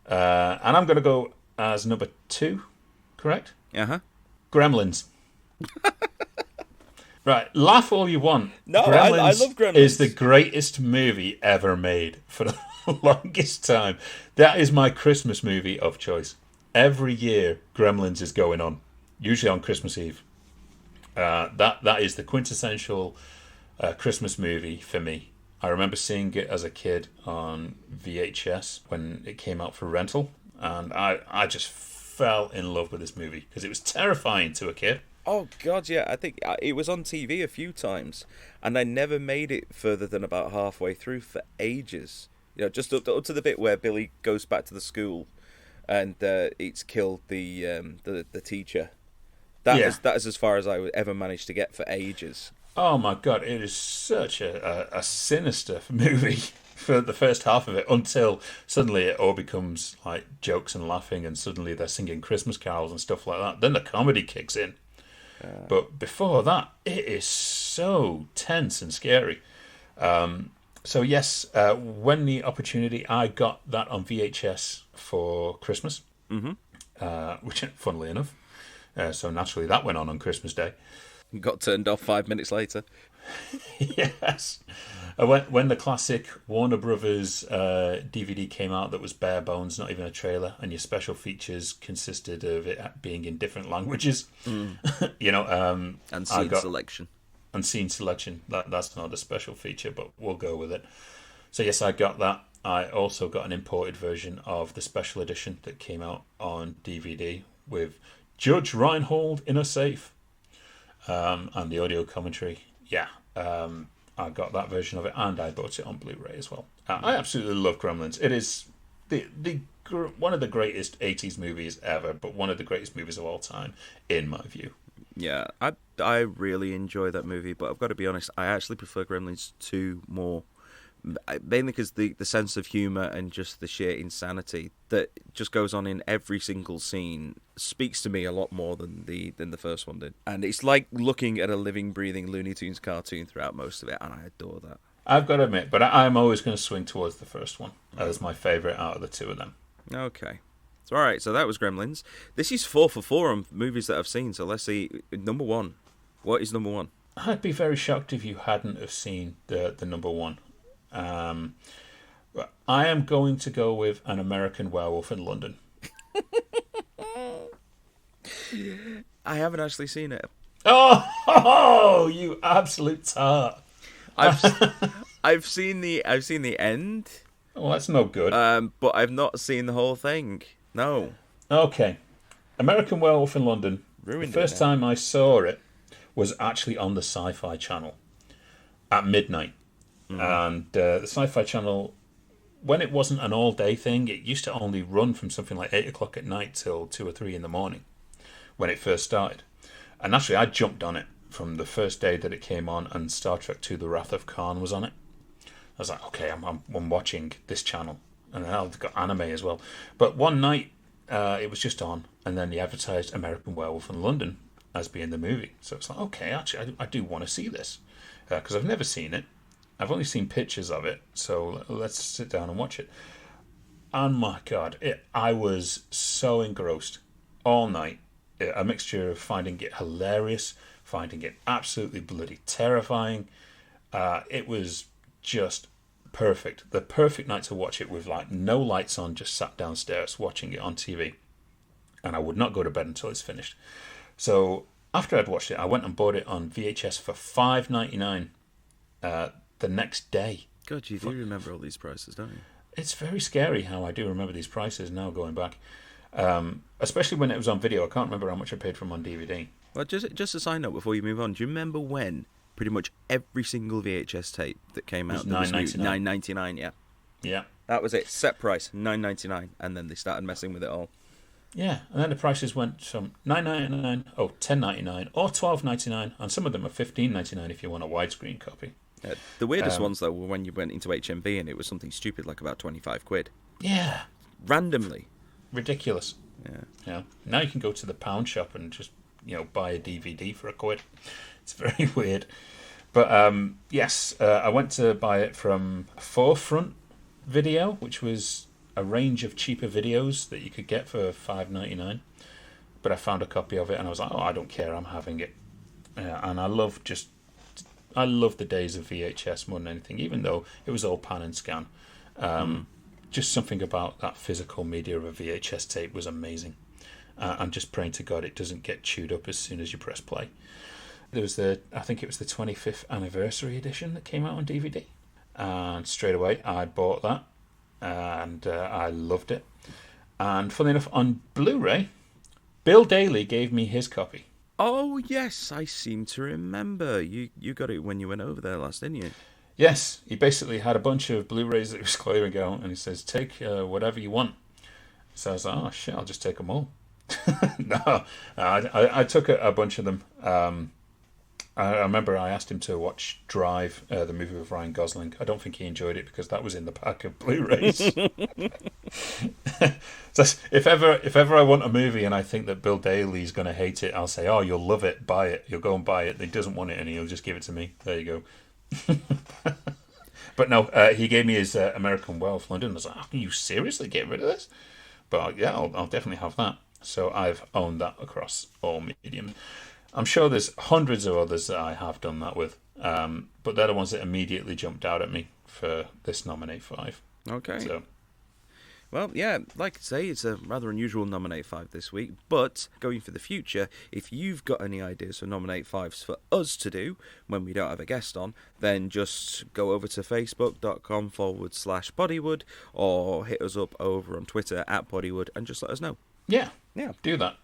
B: And I'm going to go as number 2, correct?
A: Uh-huh.
B: Gremlins. Right, laugh all you want.
A: No, I love Gremlins.
B: Is the greatest movie ever made for the longest time. That is my Christmas movie of choice. Every year, Gremlins is going on, usually on Christmas Eve. That is the quintessential Christmas movie for me. I remember seeing it as a kid on VHS when it came out for rental, and I just fell in love with this movie because it was terrifying to a kid.
A: Oh, God, yeah. I think it was on TV a few times, and I never made it further than about halfway through for ages. You know, just up to the bit where Billy goes back to the school and it's killed the teacher. That is as far as I would ever manage to get for ages.
B: Oh, my God. It is such a sinister movie for the first half of it until suddenly it all becomes like jokes and laughing, and suddenly they're singing Christmas carols and stuff like that. Then the comedy kicks in. But before that, it is so tense and scary. So yes, when the opportunity, I got that on VHS for Christmas, which, funnily enough, so naturally that went on Christmas Day.
A: Got turned off 5 minutes later.
B: Yes. When the classic Warner Brothers DVD came out that was bare bones, not even a trailer, and your special features consisted of it being in different languages, you know,
A: and scene selection.
B: And scene selection. That's not a special feature, but we'll go with it. So yes, I got that. I also got an imported version of the special edition that came out on DVD with Judge Reinhold in a safe, and the audio commentary. Yeah. I got that version of it, and I bought it on Blu-ray as well. I absolutely love Gremlins. It is one of the greatest 80s movies ever, but one of the greatest movies of all time, in my view.
A: Yeah, I really enjoy that movie, but I've got to be honest, I actually prefer Gremlins 2 more. Mainly because the sense of humour and just the sheer insanity that just goes on in every single scene speaks to me a lot more than the first one did. And it's like looking at a living, breathing Looney Tunes cartoon throughout most of it, and I adore that.
B: I've got to admit, but I'm always going to swing towards the first one as my favourite out of the two of them.
A: Okay. So, all right, so that was Gremlins. This is 4 for 4 on movies that I've seen, so let's see. Number 1. What is number 1?
B: I'd be very shocked if you hadn't have seen the number 1. I am going to go with An American Werewolf in London.
A: I haven't actually seen it.
B: Oh, you absolute tart!
A: I've seen the end.
B: Well, that's no good.
A: But I've not seen the whole thing. No.
B: Okay, American Werewolf in London.
A: Ruined
B: the first time I saw it was actually on the Sci-Fi Channel at midnight. And the Sci-Fi Channel, when it wasn't an all-day thing, it used to only run from something like 8 o'clock at night till 2 or 3 in the morning when it first started. And actually, I jumped on it from the first day that it came on, and Star Trek II: The Wrath of Khan was on it. I was like, okay, I'm watching this channel. And then I've got anime as well. But one night, it was just on, and then they advertised American Werewolf in London as being the movie. So it's like, okay, actually, I do want to see this. Because I've never seen it. I've only seen pictures of it, so let's sit down and watch it. And my God, I was so engrossed all night. A mixture of finding it hilarious, finding it absolutely bloody terrifying. It was just perfect. The perfect night to watch it with like no lights on, just sat downstairs watching it on TV. And I would not go to bed until it's finished. So after I'd watched it, I went and bought it on VHS for $5.99. The next day.
A: God, you do remember all these prices, don't you?
B: It's very scary how I do remember these prices now going back. Especially when it was on video. I can't remember how much I paid for them on DVD.
A: Well, just a side note before you move on. Do you remember when pretty much every single VHS tape that came out was $9.99? Yeah.
B: Yeah.
A: That was it. Set price, $9.99. And then they started messing with it all.
B: Yeah, and then the prices went from $9.99, $10.99, or $12.99, and some of them are $15.99 if you want a widescreen copy.
A: The weirdest ones, though, were when you went into HMV and it was something stupid like about 25 quid.
B: Yeah.
A: Randomly.
B: Ridiculous.
A: Yeah.
B: Now you can go to the pound shop and just, buy a DVD for £1. It's very weird. But yes, I went to buy it from Forefront Video, which was a range of cheaper videos that you could get for $5.99. But I found a copy of it, and I was like, "Oh, I don't care, I'm having it." And I love the days of VHS more than anything, even though it was all pan and scan. Just something about that physical media of a VHS tape was amazing. I'm just praying to God it doesn't get chewed up as soon as you press play. There was I think it was the 25th anniversary edition that came out on DVD, and straight away I bought that, and I loved it. And funnily enough, on Blu-ray, Bill Daly gave me his copy.
A: Oh yes, I seem to remember. You got it when you went over there last, didn't you?
B: Yes, he basically had a bunch of Blu-rays that he was clearing out, and he says, "Take whatever you want." So I was like, "Oh shit, I'll just take them all." No, I took a bunch of them. I remember I asked him to watch Drive, the movie with Ryan Gosling. I don't think he enjoyed it because that was in the pack of Blu-rays. So if ever I want a movie and I think that Bill Daly's going to hate it, I'll say, "Oh, you'll love it. Buy it. You'll go and buy it." He doesn't want it, and he'll just give it to me. There you go. But no, he gave me his American Wealth London. I was like, "Are you seriously getting rid of this?" But yeah, I'll definitely have that. So I've owned that across all mediums. I'm sure there's hundreds of others that I have done that with, but they're the ones that immediately jumped out at me for this Nominate 5.
A: Okay.
B: So.
A: Well, yeah, like I say, it's a rather unusual Nominate 5 this week, but going for the future, if you've got any ideas for Nominate 5s for us to do when we don't have a guest on, then just go over to facebook.com/Bodywood or hit us up over on Twitter @Bodywood and just let us know.
B: Yeah, do that.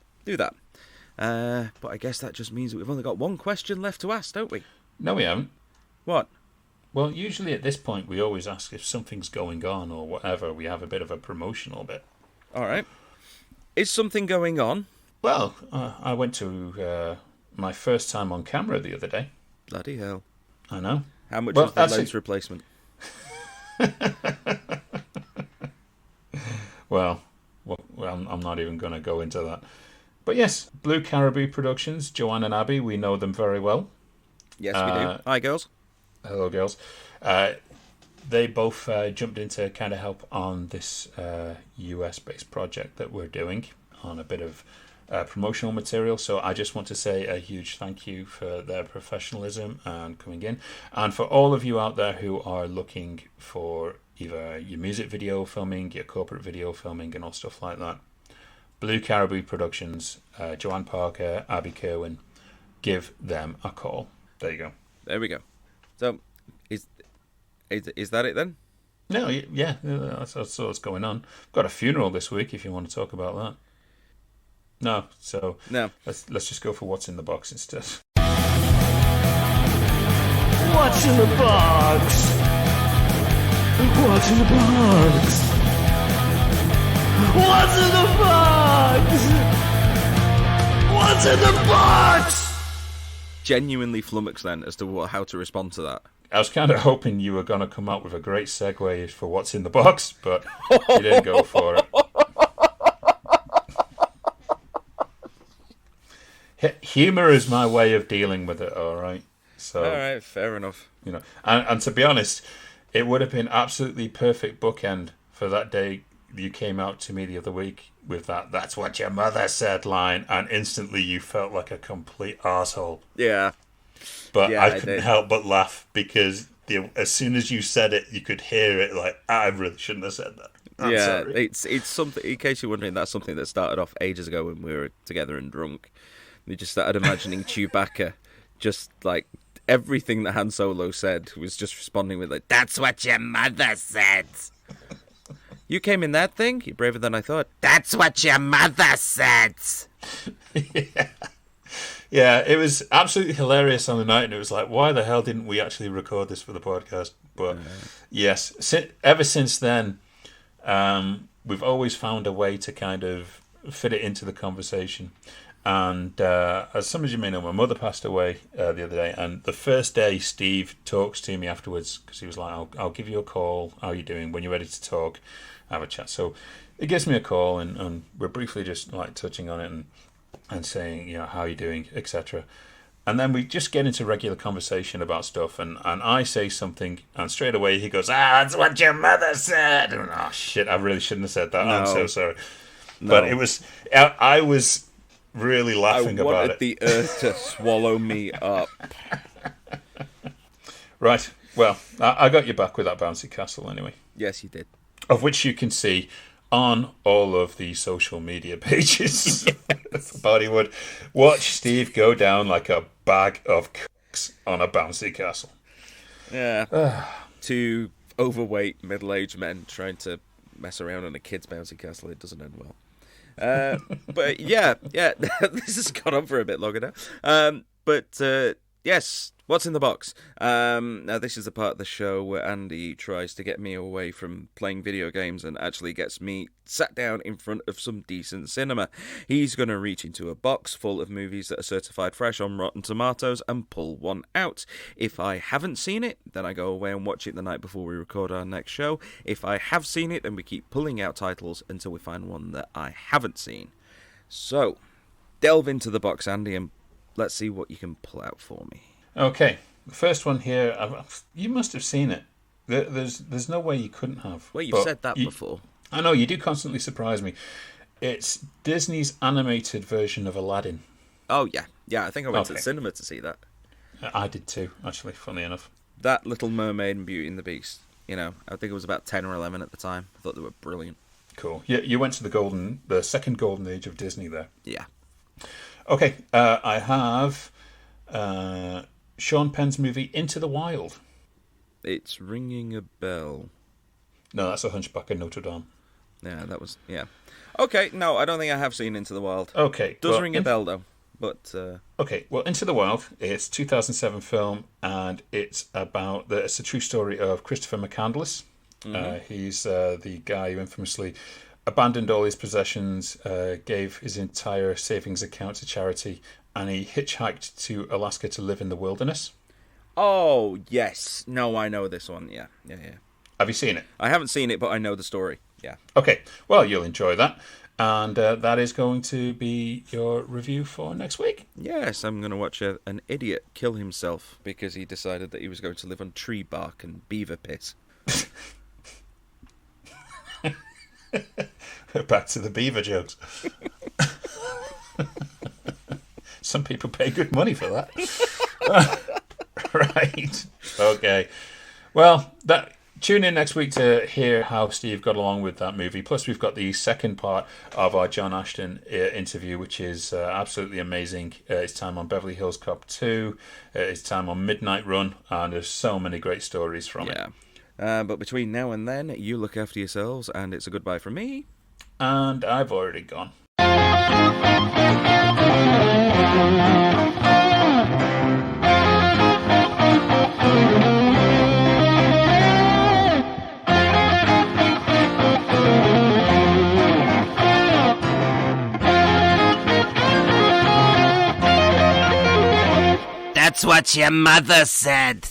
A: But I guess that just means that we've only got one question left to ask, don't we?
B: No, we haven't.
A: What?
B: Well, usually at this point, we always ask if something's going on or whatever. We have a bit of a promotional bit.
A: All right. Is something going on?
B: Well, I went to my first time on camera the other day.
A: Bloody hell.
B: I know.
A: How much was the lens replacement?
B: Well, I'm not even going to go into that. But yes, Blue Caribou Productions, Joanne and Abby, we know them very well.
A: Yes, we do. Hi, girls.
B: Hello, girls. They both jumped in to kind of help on this US-based project that we're doing on a bit of promotional material. So I just want to say a huge thank you for their professionalism and coming in. And for all of you out there who are looking for either your music video filming, your corporate video filming, and all stuff like that, Blue Caribou Productions, Joanne Parker, Abby Kerwin, give them a call. There you go.
A: There we go. So, is that it then?
B: No, yeah, that's what's going on. Got a funeral this week. If you want to talk about that. No, so
A: no.
B: Let's just go for what's in the box instead.
D: What's in the box? What's in the box? What's in the box? What's in the box?
A: Genuinely flummoxed then as to how to respond to that.
B: I was kind of hoping you were going to come up with a great segue for what's in the box, but you didn't go for it. Humor is my way of dealing with it, all right? So,
A: all right, fair enough.
B: You know, and to be honest, it would have been absolutely perfect bookend for that day you came out to me the other week with "That's what your mother said" line, and instantly you felt like a complete arsehole.
A: Yeah.
B: But yeah, I couldn't help but laugh because as soon as you said it, you could hear it. Like, I really shouldn't have said that. I'm sorry.
A: It's something. In case you're wondering, that's something that started off ages ago when we were together and drunk. We just started imagining Chewbacca, just like everything that Han Solo said was just responding with like, "That's what your mother said." You came in that thing? You're braver than I thought. That's what your mother said.
B: Yeah, it was absolutely hilarious on the night, and it was like, why the hell didn't we actually record this for the podcast? But yes, ever since then, we've always found a way to kind of fit it into the conversation. And as some of you may know, my mother passed away the other day, and the first day Steve talks to me afterwards, because he was like, I'll give you a call, how are you doing, when you're ready to talk, have a chat. So he gives me a call, and we're briefly just like touching on it and saying, you know, how are you doing, etc. And then we just get into regular conversation about stuff, and I say something, and straight away he goes, that's what your mother said. And, oh, shit, I really shouldn't have said that. No. I'm so sorry. No. But it was, I was really laughing about it. I
A: wanted the earth to swallow me up.
B: Right. Well, I got you back with that bouncy castle anyway.
A: Yes, you did.
B: Of which you can see on all of the social media pages for Bollywood. Watch Steve go down like a bag of cooks on a bouncy castle.
A: Yeah. Two overweight middle-aged men trying to mess around on a kid's bouncy castle. It doesn't end well. But yeah, this has gone on for a bit longer now. Yes, what's in the box? Now, this is the part of the show where Andy tries to get me away from playing video games and actually gets me sat down in front of some decent cinema. He's going to reach into a box full of movies that are certified fresh on Rotten Tomatoes and pull one out. If I haven't seen it, then I go away and watch it the night before we record our next show. If I have seen it, then we keep pulling out titles until we find one that I haven't seen. So, delve into the box, Andy, and let's see what you can pull out for me.
B: Okay, the first one here, you must have seen it. There's no way you couldn't have.
A: Well, you've said that before.
B: I know, you do constantly surprise me. It's Disney's animated version of Aladdin.
A: Oh, yeah. Yeah, I think I went to the cinema to see that.
B: I did too, actually, funny enough.
A: That Little Mermaid and Beauty and the Beast, I think it was about 10 or 11 at the time. I thought they were brilliant.
B: Cool. Yeah, you went to the second golden age of Disney there.
A: Yeah.
B: Okay, I have Sean Penn's movie Into the Wild.
A: It's ringing a bell.
B: No, that's A Hunchback of Notre Dame.
A: Yeah, that was, yeah. Okay, no, I don't think I have seen Into the Wild.
B: Okay.
A: Does ring a bell, though. But
B: okay, well, Into the Wild, it's a 2007 film, and it's a true story of Christopher McCandless. Mm-hmm. He's the guy who infamously abandoned all his possessions, gave his entire savings account to charity, and he hitchhiked to Alaska to live in the wilderness.
A: Oh, yes. No, I know this one. Yeah.
B: Have you seen it?
A: I haven't seen it, but I know the story. Yeah.
B: Okay. Well, you'll enjoy that. And that is going to be your review for next week.
A: Yes, I'm going to watch an idiot kill himself because he decided that he was going to live on tree bark and beaver piss.
B: Back to the beaver jokes. Some people pay good money for that. Right. Okay. Well, tune in next week to hear how Steve got along with that movie. Plus, we've got the second part of our John Ashton interview, which is absolutely amazing. It's time on Beverly Hills Cop 2. It's time on Midnight Run. And there's so many great stories from it.
A: But between now and then, you look after yourselves, and it's a goodbye from me.
B: And I've already gone.
D: That's what your mother said.